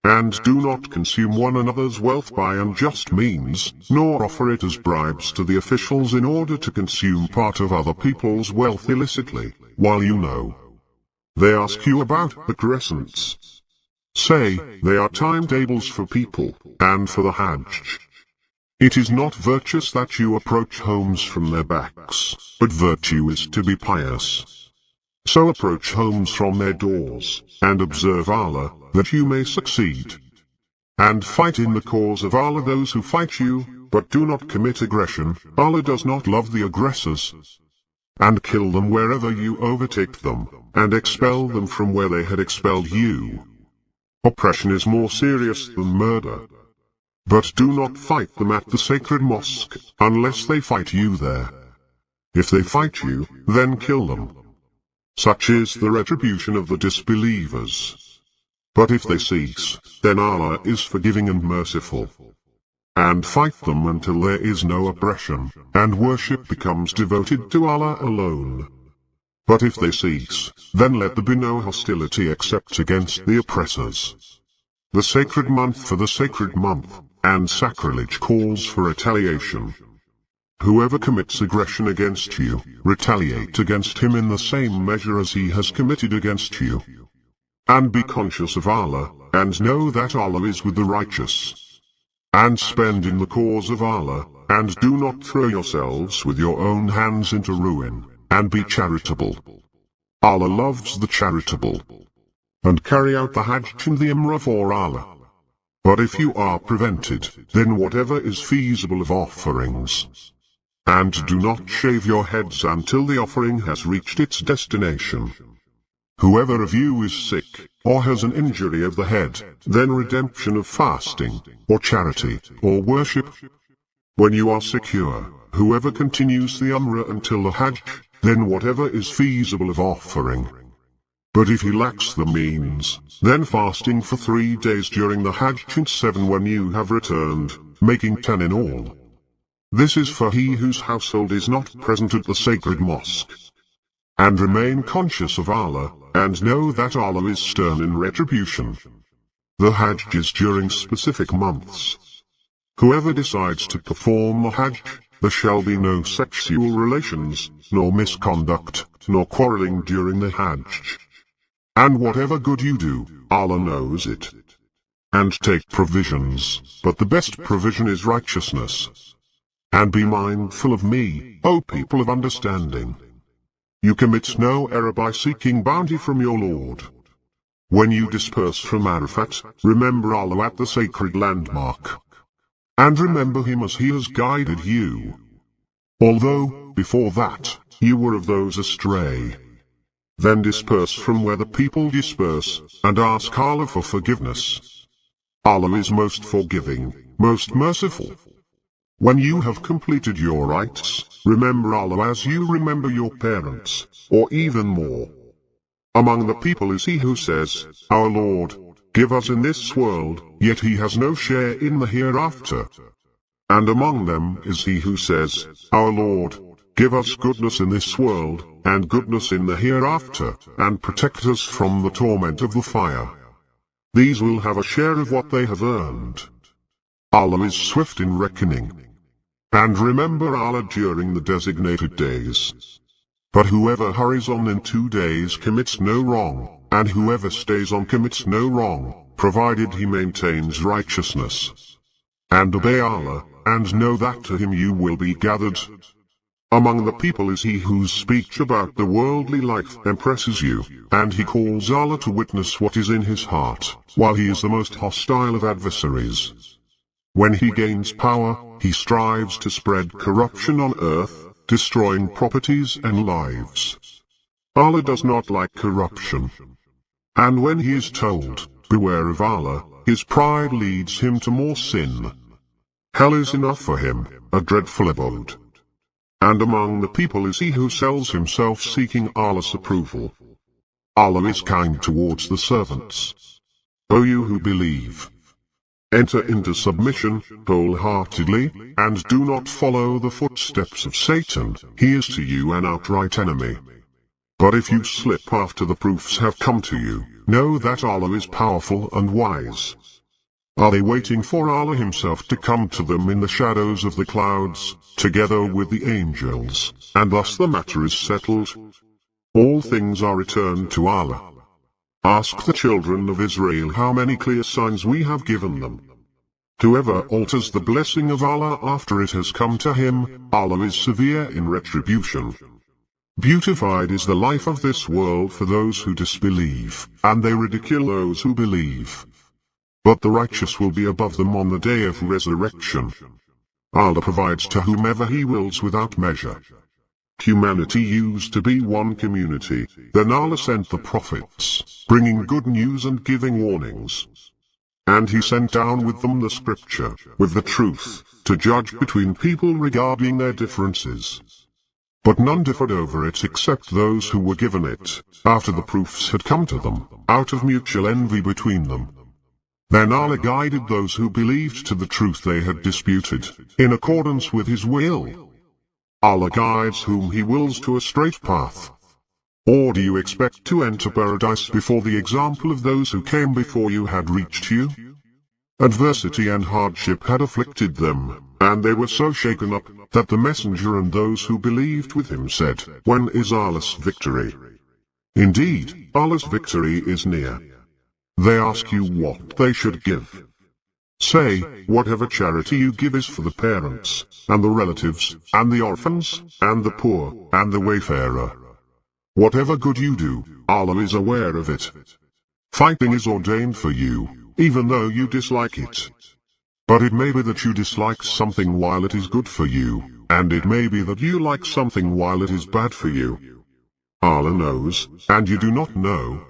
And do not consume one another's wealth by unjust means, nor offer it as bribes to the officials in order to consume part of other people's wealth illicitly, while you know. They ask you about the crescents. Say, they are timetables for people, and for the Hajj. It is not virtuous that you approach homes from their backs, but virtue is to be pious. So approach homes from their doors, and observe Allah, that you may succeed. And fight in the cause of Allah those who fight you, but do not commit aggression. Allah does not love the aggressors. And kill them wherever you overtake them, and expel them from where they had expelled you. Oppression is more serious than murder. But do not fight them at the sacred mosque, unless they fight you there. If they fight you, then kill them. Such is the retribution of the disbelievers. But if they cease, then Allah is forgiving and merciful. And fight them until there is no oppression, and worship becomes devoted to Allah alone. But if they cease, then let there be no hostility except against the oppressors. The sacred month for the sacred month, and sacrilege calls for retaliation. Whoever commits aggression against you, retaliate against him in the same measure as he has committed against you. And be conscious of Allah, and know that Allah is with the righteous. And spend in the cause of Allah, and do not throw yourselves with your own hands into ruin, and be charitable. Allah loves the charitable. And carry out the Hajj and the Umrah for Allah. But if you are prevented, then whatever is feasible of offerings. And do not shave your heads until the offering has reached its destination. Whoever of you is sick, or has an injury of the head, then redemption of fasting, or charity, or worship. When you are secure, whoever continues the Umrah until the Hajj, then whatever is feasible of offering. But if he lacks the means, then fasting for 3 days during the Hajj and 7 when you have returned, making 10 in all. This is for he whose household is not present at the sacred mosque. And remain conscious of Allah, and know that Allah is stern in retribution. The Hajj is during specific months. Whoever decides to perform the Hajj, there shall be no sexual relations, nor misconduct, nor quarreling during the Hajj. And whatever good you do, Allah knows it. And take provisions, but the best provision is righteousness. And be mindful of me, O people of understanding. You commit no error by seeking bounty from your Lord. When you disperse from Arafat, remember Allah at the sacred landmark. And remember Him as He has guided you. Although, before that, you were of those astray. Then disperse from where the people disperse, and ask Allah for forgiveness. Allah is most forgiving, most merciful. When you have completed your rites, remember Allah as you remember your parents, or even more. Among the people is he who says, Our Lord, give us in this world, yet he has no share in the hereafter. And among them is he who says, Our Lord, give us goodness in this world, and goodness in the hereafter, and protect us from the torment of the fire. These will have a share of what they have earned. Allah is swift in reckoning. And remember Allah during the designated days. But whoever hurries on in 2 days commits no wrong, and whoever stays on commits no wrong, provided he maintains righteousness. And obey Allah, and know that to Him you will be gathered. Among the people is he whose speech about the worldly life impresses you, and he calls Allah to witness what is in his heart, while he is the most hostile of adversaries. When he gains power, he strives to spread corruption on earth, destroying properties and lives. Allah does not like corruption. And when he is told, beware of Allah, his pride leads him to more sin. Hell is enough for him, a dreadful abode. And among the people is he who sells himself seeking Allah's approval. Allah is kind towards the servants. O you who believe, enter into submission wholeheartedly, and do not follow the footsteps of Satan. He is to you an outright enemy. But if you slip after the proofs have come to you, know that Allah is powerful and wise. Are they waiting for Allah himself to come to them in the shadows of the clouds, together with the angels, and thus the matter is settled? All things are returned to Allah. Ask the children of Israel how many clear signs we have given them. Whoever alters the blessing of Allah after it has come to him, Allah is severe in retribution. Beautified is the life of this world for those who disbelieve, and they ridicule those who believe. But the righteous will be above them on the day of resurrection. Allah provides to whomever he wills without measure. Humanity used to be one community, then Allah sent the prophets, bringing good news and giving warnings. And he sent down with them the scripture, with the truth, to judge between people regarding their differences. But none differed over it except those who were given it, after the proofs had come to them, out of mutual envy between them. Then Allah guided those who believed to the truth they had disputed, in accordance with his will. Allah guides whom he wills to a straight path. Or do you expect to enter paradise before the example of those who came before you had reached you? Adversity and hardship had afflicted them, and they were so shaken up, that the messenger and those who believed with him said, "When is Allah's victory?" Indeed, Allah's victory is near. They ask you what they should give. Say, whatever charity you give is for the parents, and the relatives, and the orphans, and the poor, and the wayfarer. Whatever good you do, Allah is aware of it. Fighting is ordained for you, even though you dislike it. But it may be that you dislike something while it is good for you, and it may be that you like something while it is bad for you. Allah knows, and you do not know.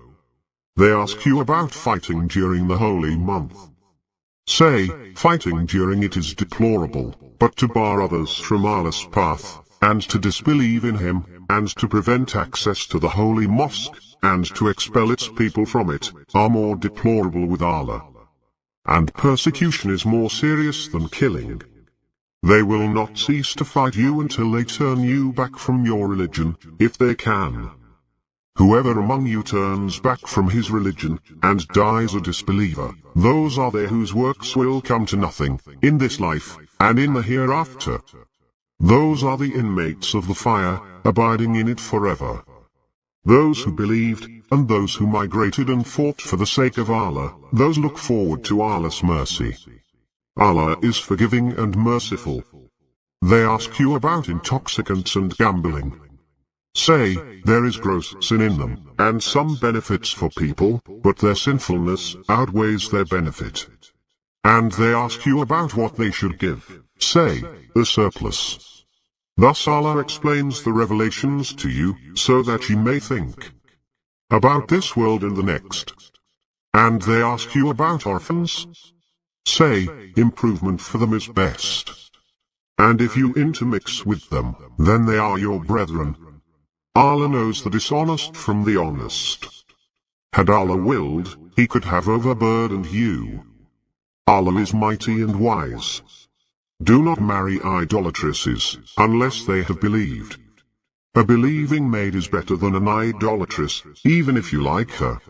They ask you about fighting during the holy month. Say, fighting during it is deplorable, but to bar others from Allah's path, and to disbelieve in him, and to prevent access to the holy mosque, and to expel its people from it, are more deplorable with Allah. And persecution is more serious than killing. They will not cease to fight you until they turn you back from your religion, if they can. Whoever among you turns back from his religion, and dies a disbeliever, those are they whose works will come to nothing, in this life, and in the hereafter. Those are the inmates of the fire, abiding in it forever. Those who believed, and those who migrated and fought for the sake of Allah, those look forward to Allah's mercy. Allah is forgiving and merciful. They ask you about intoxicants and gambling. Say, there is gross sin in them, and some benefits for people, but their sinfulness outweighs their benefit. And they ask you about what they should give. Say, the surplus. Thus Allah explains the revelations to you, so that you may think about this world and the next. And they ask you about orphans. Say, improvement for them is best. And if you intermix with them, then they are your brethren. Allah knows the dishonest from the honest. Had Allah willed, he could have overburdened you. Allah is mighty and wise. Do not marry idolatresses, unless they have believed. A believing maid is better than an idolatress, even if you like her.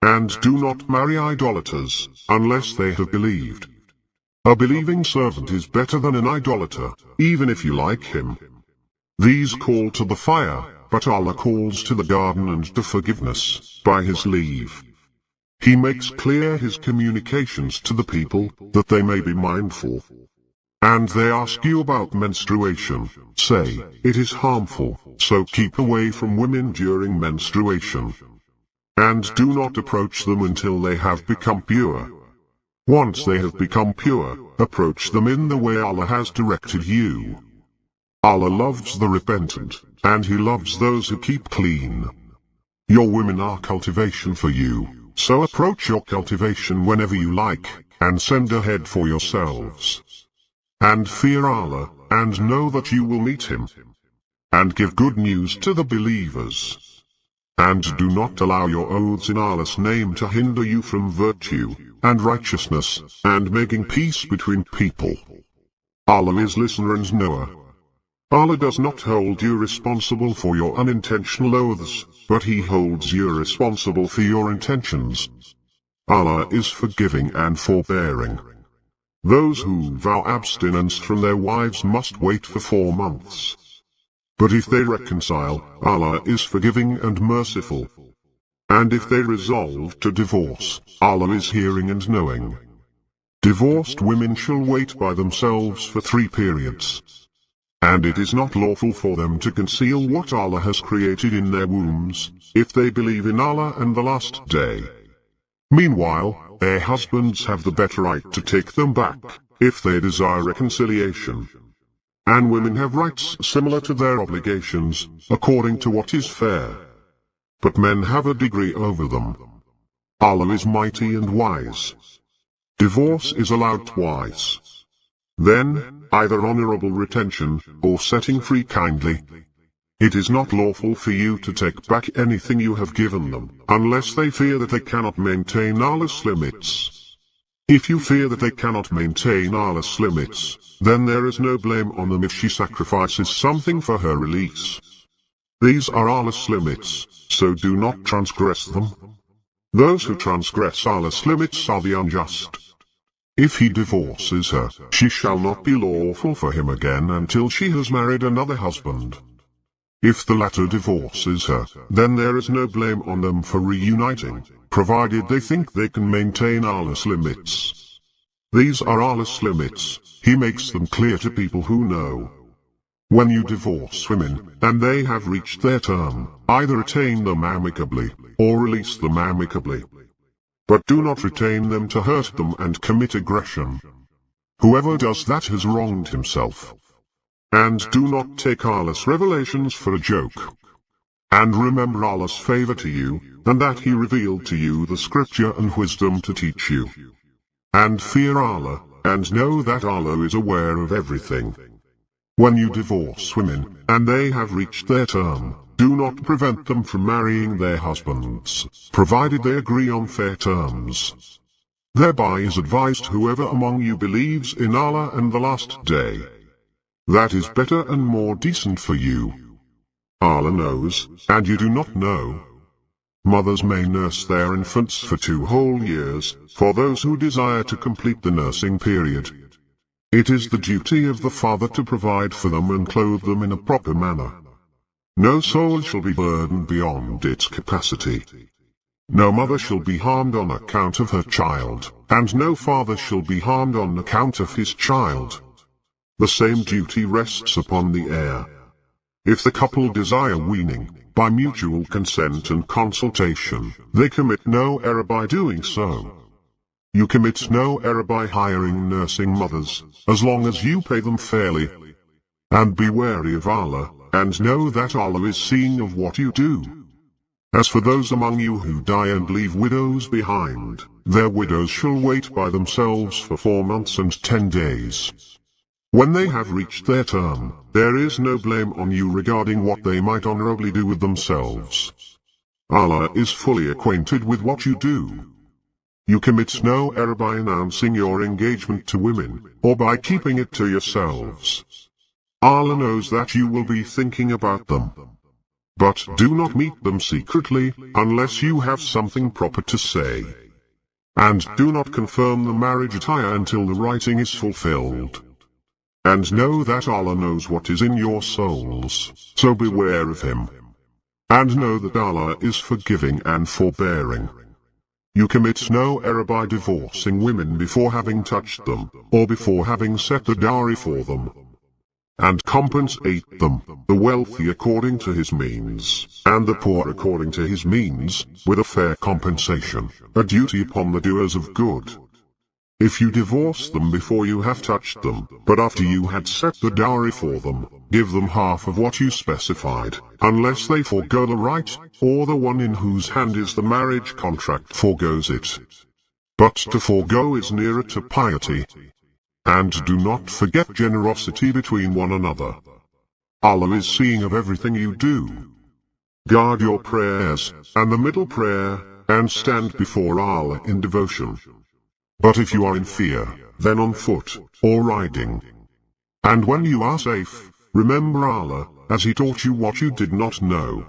And do not marry idolaters, unless they have believed. A believing servant is better than an idolater, even if you like him. These call to the fire, but Allah calls to the garden and to forgiveness, by his leave. He makes clear his communications to the people, that they may be mindful. And they ask you about menstruation. Say, it is harmful, so keep away from women during menstruation. And do not approach them until they have become pure. Once they have become pure, approach them in the way Allah has directed you. Allah loves the repentant, and he loves those who keep clean. Your women are cultivation for you, so approach your cultivation whenever you like, and send ahead for yourselves. And fear Allah, and know that you will meet him. And give good news to the believers. And do not allow your oaths in Allah's name to hinder you from virtue, and righteousness, and making peace between people. Allah is listener and knower. Allah does not hold you responsible for your unintentional oaths, but He holds you responsible for your intentions. Allah is forgiving and forbearing. Those who vow abstinence from their wives must wait for 4 months. But if they reconcile, Allah is forgiving and merciful. And if they resolve to divorce, Allah is hearing and knowing. Divorced women shall wait by themselves for 3 periods. And it is not lawful for them to conceal what Allah has created in their wombs, if they believe in Allah and the last day. Meanwhile, their husbands have the better right to take them back, if they desire reconciliation. And women have rights similar to their obligations, according to what is fair. But men have a degree over them. Allah is mighty and wise. Divorce is allowed twice. Then, either honorable retention, or setting free kindly. It is not lawful for you to take back anything you have given them, unless they fear that they cannot maintain Allah's limits. If you fear that they cannot maintain Allah's limits, then there is no blame on them if she sacrifices something for her release. These are Allah's limits, so do not transgress them. Those who transgress Allah's limits are the unjust. If he divorces her, she shall not be lawful for him again until she has married another husband. If the latter divorces her, then there is no blame on them for reuniting, provided they think they can maintain Allah's limits. These are Allah's limits, He makes them clear to people who know. When you divorce women, and they have reached their term, either retain them amicably, or release them amicably. But do not retain them to hurt them and commit aggression. Whoever does that has wronged himself. And do not take Allah's revelations for a joke. And remember Allah's favor to you, and that He revealed to you the scripture and wisdom to teach you. And fear Allah, and know that Allah is aware of everything. When you divorce women, and they have reached their term, do not prevent them from marrying their husbands, provided they agree on fair terms. Thereby is advised whoever among you believes in Allah and the last day. That is better and more decent for you. Allah knows, and you do not know. Mothers may nurse their infants for 2 whole years, for those who desire to complete the nursing period. It is the duty of the father to provide for them and clothe them in a proper manner. No soul shall be burdened beyond its capacity. No mother shall be harmed on account of her child, and no father shall be harmed on account of his child. The same duty rests upon the heir. If the couple desire weaning, by mutual consent and consultation, they commit no error by doing so. You commit no error by hiring nursing mothers, as long as you pay them fairly. And be wary of Allah, and know that Allah is seeing of what you do. As for those among you who die and leave widows behind, their widows shall wait by themselves for 4 months and 10 days. When they have reached their term, there is no blame on you regarding what they might honorably do with themselves. Allah is fully acquainted with what you do. You commit no error by announcing your engagement to women, or by keeping it to yourselves. Allah knows that you will be thinking about them. But do not meet them secretly, unless you have something proper to say. And do not confirm the marriage attire until the writing is fulfilled. And know that Allah knows what is in your souls, so beware of Him. And know that Allah is forgiving and forbearing. You commit no error by divorcing women before having touched them, or before having set the dowry for them. And compensate them, the wealthy according to his means, and the poor according to his means, with a fair compensation, a duty upon the doers of good. If you divorce them before you have touched them, but after you had set the dowry for them, give them half of what you specified, unless they forego the right, or the one in whose hand is the marriage contract forgoes it. But to forego is nearer to piety. And do not forget generosity between one another. Allah is seeing of everything you do. Guard your prayers, and the middle prayer, and stand before Allah in devotion. But if you are in fear, then on foot, or riding. And when you are safe, remember Allah, as He taught you what you did not know.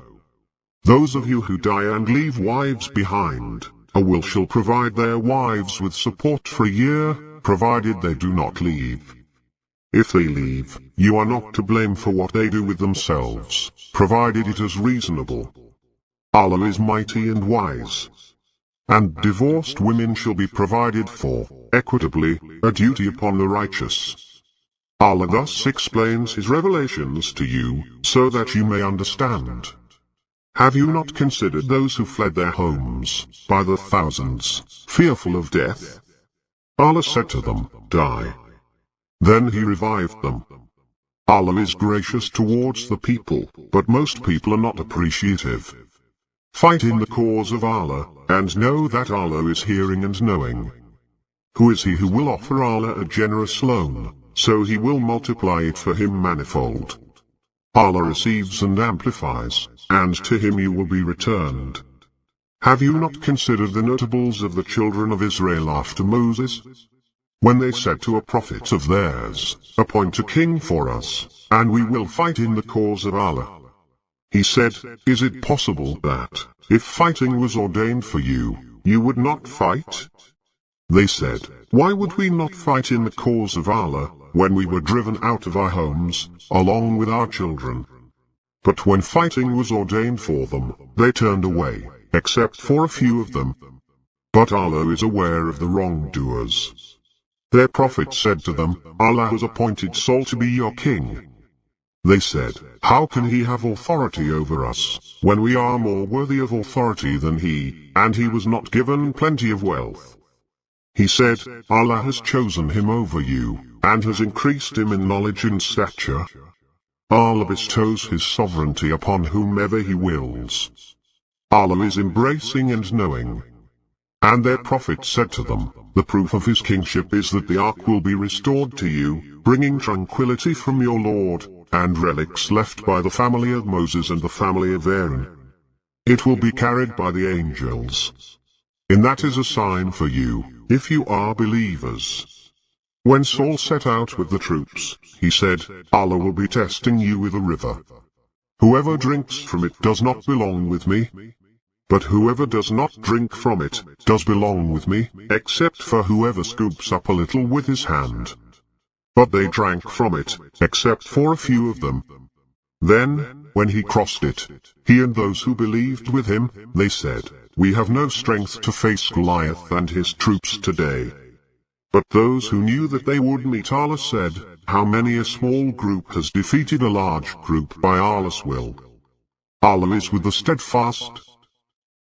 Those of you who die and leave wives behind, Allah shall provide their wives with support for a year, provided they do not leave. If they leave, you are not to blame for what they do with themselves, provided it is reasonable. Allah is mighty and wise. And divorced women shall be provided for, equitably, a duty upon the righteous. Allah thus explains His revelations to you, so that you may understand. Have you not considered those who fled their homes, by the thousands, fearful of death? Allah said to them, Die. Then He revived them. Allah is gracious towards the people, but most people are not appreciative. Fight in the cause of Allah, and know that Allah is hearing and knowing. Who is he who will offer Allah a generous loan, so He will multiply it for him manifold? Allah receives and amplifies, and to Him you will be returned. Have you not considered the notables of the children of Israel after Moses? When they said to a prophet of theirs, Appoint a king for us, and we will fight in the cause of Allah. He said, Is it possible that, if fighting was ordained for you, you would not fight? They said, Why would we not fight in the cause of Allah, when we were driven out of our homes, along with our children? But when fighting was ordained for them, they turned away, except for a few of them. But Allah is aware of the wrongdoers. Their prophet said to them, Allah has appointed Saul to be your king. They said, How can he have authority over us, when we are more worthy of authority than he, and he was not given plenty of wealth? He said, Allah has chosen him over you, and has increased him in knowledge and stature. Allah bestows His sovereignty upon whomever He wills. Allah is embracing and knowing. And their prophet said to them, The proof of His kingship is that the ark will be restored to you, bringing tranquility from your Lord, and relics left by the family of Moses and the family of Aaron. It will be carried by the angels. And that is a sign for you, if you are believers. When Saul set out with the troops, he said, Allah will be testing you with a river. Whoever drinks from it does not belong with me. But whoever does not drink from it, does belong with me, except for whoever scoops up a little with his hand. But they drank from it, except for a few of them. Then, when he crossed it, he and those who believed with him, they said, We have no strength to face Goliath and his troops today. But those who knew that they would meet Allah said, How many a small group has defeated a large group by Allah's will. Allah is with the steadfast.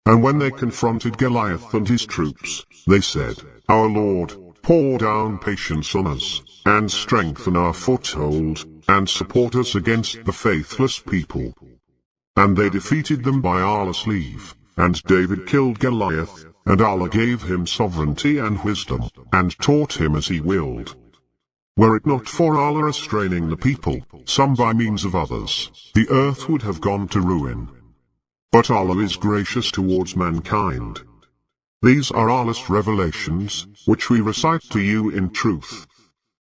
And when they confronted Goliath and his troops, they said, Our Lord, pour down patience on us, and strengthen our foothold, and support us against the faithless people. And they defeated them by Allah's leave, and David killed Goliath, and Allah gave him sovereignty and wisdom, and taught him as He willed. Were it not for Allah restraining the people, some by means of others, the earth would have gone to ruin. But Allah is gracious towards mankind. These are Allah's revelations, which we recite to you in truth.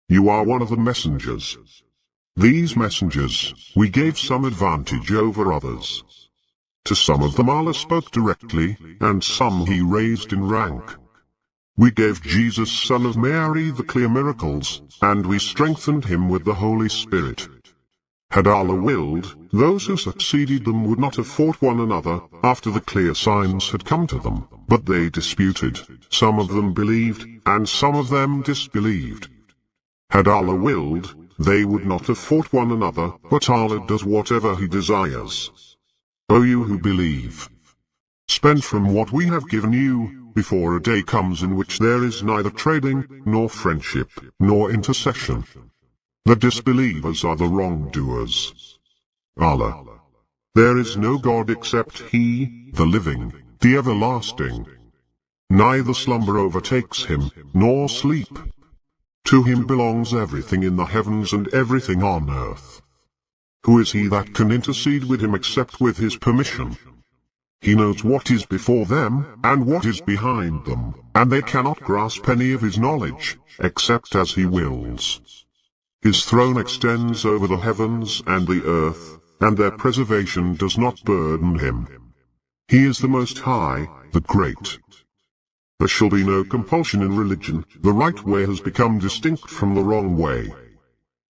You are one of the messengers. These messengers, we gave some advantage over others. To some of them Allah spoke directly, and some He raised in rank. We gave Jesus, son of Mary, the clear miracles, and we strengthened him with the Holy Spirit. Had Allah willed, those who succeeded them would not have fought one another, after the clear signs had come to them, but they disputed. Some of them believed, and some of them disbelieved. Had Allah willed, they would not have fought one another, but Allah does whatever He desires. O you who believe, spend from what we have given you, before a day comes in which there is neither trading, nor friendship, nor intercession. The disbelievers are the wrongdoers. Allah. There is no God except He, the living, the everlasting. Neither slumber overtakes Him, nor sleep. To Him belongs everything in the heavens and everything on earth. Who is he that can intercede with Him except with His permission? He knows what is before them, and what is behind them, and they cannot grasp any of His knowledge, except as He wills. His throne extends over the heavens and the earth, and their preservation does not burden him. He is the Most High, the Great. There shall be no compulsion in religion. The right way has become distinct from the wrong way.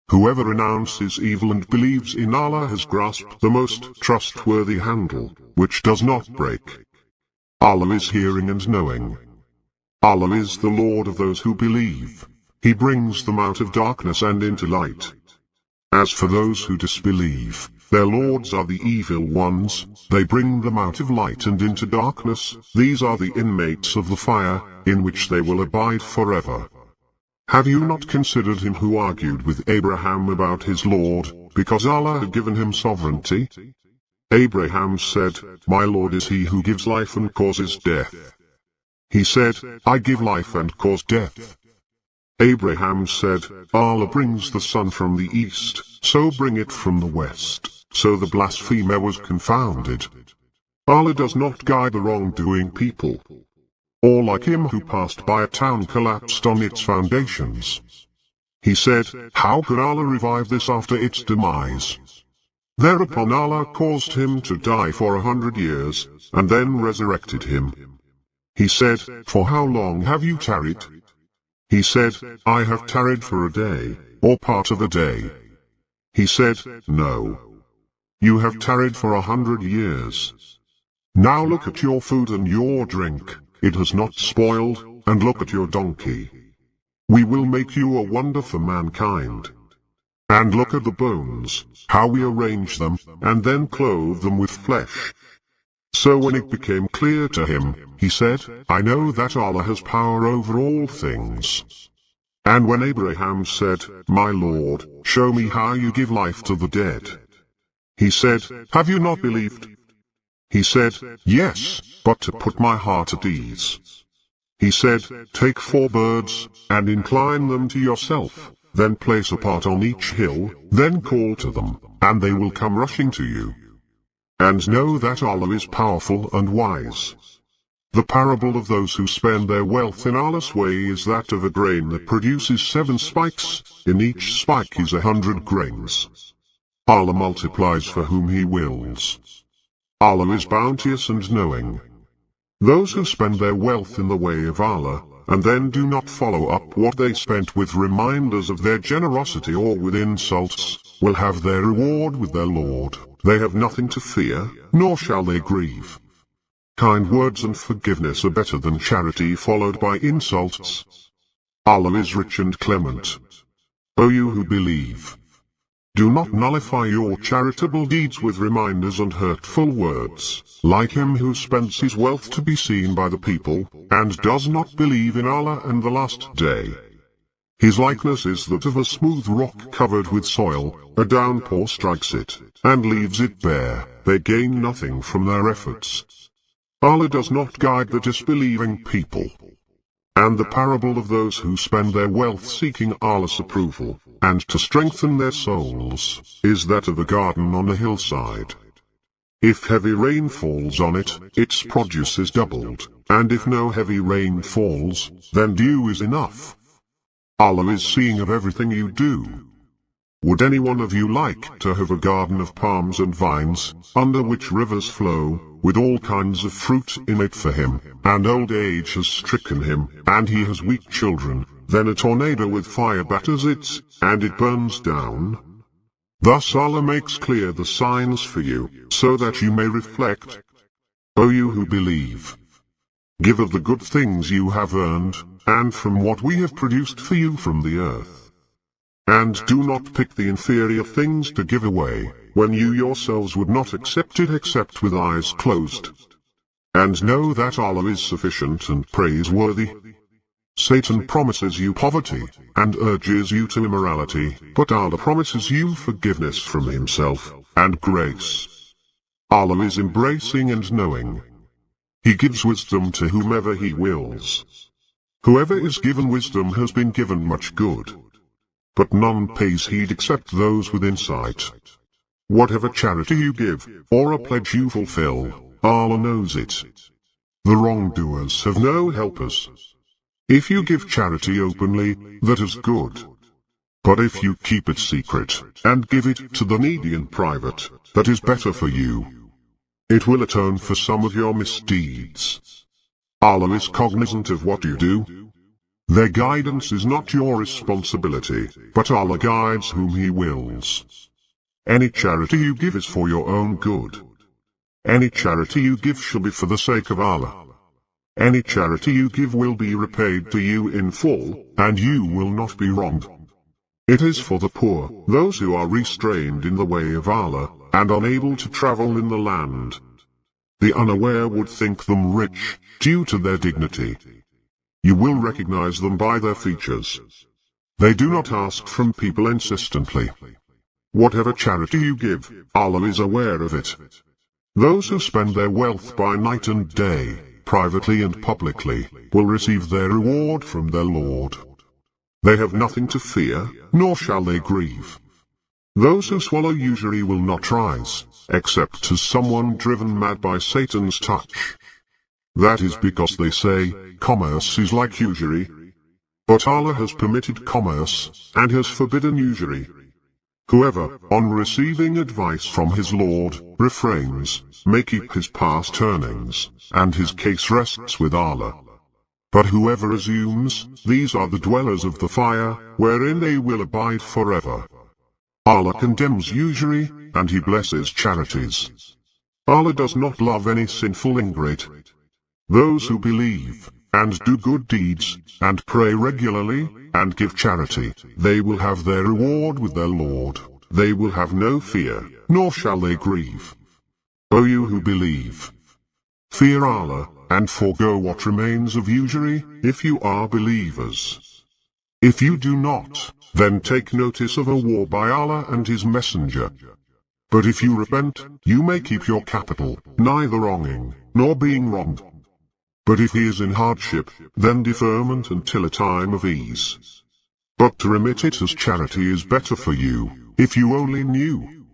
Whoever renounces evil and believes in Allah has grasped the most trustworthy handle, which does not break. Allah is hearing and knowing. Allah is the Lord of those who believe. He brings them out of darkness and into light. As for those who disbelieve, their lords are the evil ones. They bring them out of light and into darkness. These are the inmates of the fire, in which they will abide forever. Have you not considered him who argued with Abraham about his Lord, because Allah had given him sovereignty? Abraham said, "My Lord is he who gives life and causes death." He said, "I give life and cause death." Abraham said, "Allah brings the sun from the east, so bring it from the west." So the blasphemer was confounded. Allah does not guide the wrongdoing people. Or like him who passed by a town collapsed on its foundations. He said, "How can Allah revive this after its demise?" Thereupon Allah caused him to die for 100 years, and then resurrected him. He said, "For how long have you tarried?" He said, "I have tarried for a day, or part of a day." He said, "No. You have tarried for 100 years. Now look at your food and your drink. It has not spoiled, and look at your donkey. We will make you a wonder for mankind. And look at the bones, how we arrange them, and then clothe them with flesh." So when it became clear to him, he said, "I know that Allah has power over all things." And when Abraham said, "My Lord, show me how you give life to the dead," he said, "Have you not believed?" He said, "Yes, but to put my heart at ease." He said, "Take 4 birds, and incline them to yourself, then place a part on each hill, then call to them, and they will come rushing to you. And know that Allah is powerful and wise." The parable of those who spend their wealth in Allah's way is that of a grain that produces 7 spikes, in each spike is 100 grains. Allah multiplies for whom He wills. Allah is bounteous and knowing. Those who spend their wealth in the way of Allah, and then do not follow up what they spent with reminders of their generosity or with insults, will have their reward with their Lord. They have nothing to fear, nor shall they grieve. Kind words and forgiveness are better than charity followed by insults. Allah is rich and clement. O you who believe, do not nullify your charitable deeds with reminders and hurtful words, like him who spends his wealth to be seen by the people, and does not believe in Allah and the last day. His likeness is that of a smooth rock covered with soil. A downpour strikes it, and leaves it bare. They gain nothing from their efforts. Allah does not guide the disbelieving people. And the parable of those who spend their wealth seeking Allah's approval, and to strengthen their souls, is that of a garden on a hillside. If heavy rain falls on it, its produce is doubled, and if no heavy rain falls, then dew is enough. Allah is seeing of everything you do. Would any one of you like to have a garden of palms and vines, under which rivers flow, with all kinds of fruit in it for him, and old age has stricken him, and he has weak children, then a tornado with fire batters it, and it burns down? Thus Allah makes clear the signs for you, so that you may reflect. O you who believe, give of the good things you have earned, and from what we have produced for you from the earth. And do not pick the inferior things to give away, when you yourselves would not accept it except with eyes closed. And know that Allah is sufficient and praiseworthy. Satan promises you poverty, and urges you to immorality, but Allah promises you forgiveness from Himself, and grace. Allah is embracing and knowing. He gives wisdom to whomever He wills. Whoever is given wisdom has been given much good. But none pays heed except those with insight. Whatever charity you give, or a pledge you fulfill, Allah knows it. The wrongdoers have no helpers. If you give charity openly, that is good. But if you keep it secret, and give it to the needy in private, that is better for you. It will atone for some of your misdeeds. Allah is cognizant of what you do. Their guidance is not your responsibility, but Allah guides whom He wills. Any charity you give is for your own good. Any charity you give shall be for the sake of Allah. Any charity you give will be repaid to you in full, and you will not be wronged. It is for the poor, those who are restrained in the way of Allah, and unable to travel in the land. The unaware would think them rich, due to their dignity. You will recognize them by their features. They do not ask from people insistently. Whatever charity you give, Allah is aware of it. Those who spend their wealth by night and day, privately and publicly, will receive their reward from their Lord. They have nothing to fear, nor shall they grieve. Those who swallow usury will not rise, except as someone driven mad by Satan's touch. That is because they say, commerce is like usury. But Allah has permitted commerce, and has forbidden usury. Whoever, on receiving advice from his Lord, refrains, may keep his past earnings, and his case rests with Allah. But whoever assumes, these are the dwellers of the fire, wherein they will abide forever. Allah condemns usury, and He blesses charities. Allah does not love any sinful ingrate. Those who believe, and do good deeds, and pray regularly, and give charity, they will have their reward with their Lord. They will have no fear, nor shall they grieve. O you who believe, fear Allah, and forego what remains of usury, if you are believers. If you do not, then take notice of a war by Allah and His Messenger. But if you repent, you may keep your capital, neither wronging, nor being wronged. But if he is in hardship, then deferment until a time of ease. But to remit it as charity is better for you, if you only knew.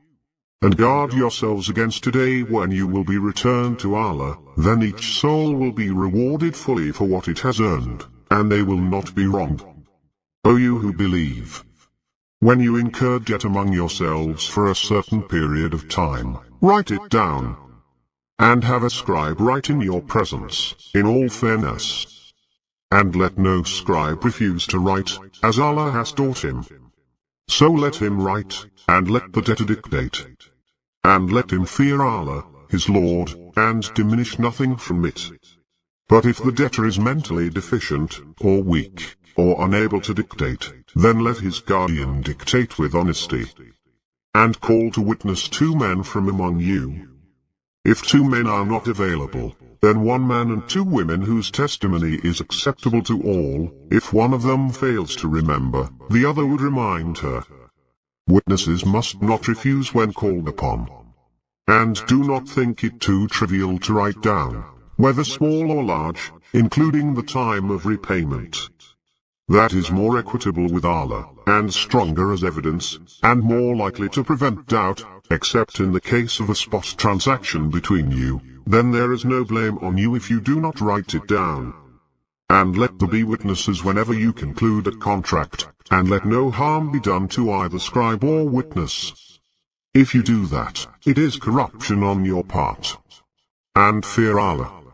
And guard yourselves against a day when you will be returned to Allah, then each soul will be rewarded fully for what it has earned, and they will not be wronged. O you who believe, when you incur debt among yourselves for a certain period of time, write it down, and have a scribe write in your presence, in all fairness. And let no scribe refuse to write, as Allah has taught him. So let him write, and let the debtor dictate. And let him fear Allah, his Lord, and diminish nothing from it. But if the debtor is mentally deficient, or weak, or unable to dictate, then let his guardian dictate with honesty. And call to witness 2 men from among you. If 2 men are not available, then 1 man and 2 women whose testimony is acceptable to all. If one of them fails to remember, the other would remind her. Witnesses must not refuse when called upon. And do not think it too trivial to write down, whether small or large, including the time of repayment. That is more equitable with Allah, and stronger as evidence, and more likely to prevent doubt, except in the case of a spot transaction between you. Then there is no blame on you if you do not write it down. And let there be witnesses whenever you conclude a contract, and let no harm be done to either scribe or witness. If you do that, it is corruption on your part. And fear Allah.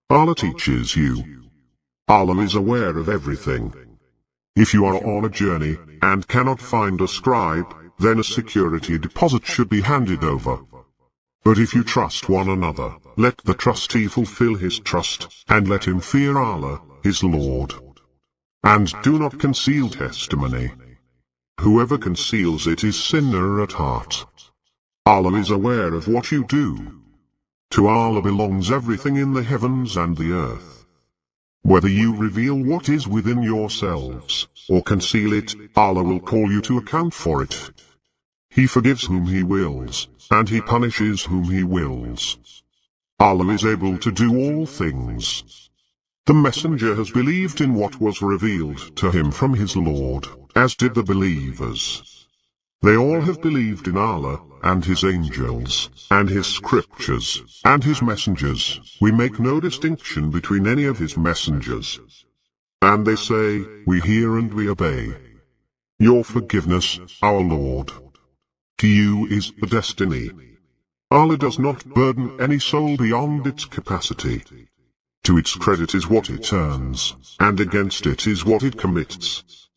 Allah teaches you. Allah is aware of everything. If you are on a journey, and cannot find a scribe, then a security deposit should be handed over. But if you trust one another, let the trustee fulfill his trust, and let him fear Allah, his Lord. And do not conceal testimony. Whoever conceals it is sinner at heart. Allah is aware of what you do. To Allah belongs everything in the heavens and the earth. Whether you reveal what is within yourselves, or conceal it, Allah will call you to account for it. He forgives whom He wills, and He punishes whom He wills. Allah is able to do all things. The Messenger has believed in what was revealed to him from his Lord, as did the believers. They all have believed in Allah, and His angels, and His scriptures, and His messengers. We make no distinction between any of His messengers. And they say, we hear and we obey. your forgiveness, our Lord. To you is the destiny. Allah does not burden any soul beyond its capacity. To its credit is what it earns, and against it is what it commits.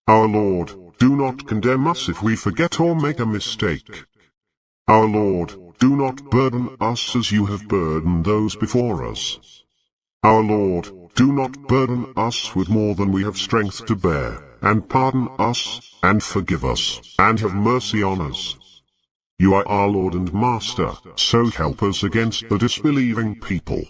Our Lord, do not condemn us if we forget or make a mistake. Our Lord, do not burden us as you have burdened those before us. Our Lord, do not burden us with more than we have strength to bear, and pardon us, and forgive us, and have mercy on us. You are our Lord and Master, so help us against the disbelieving people.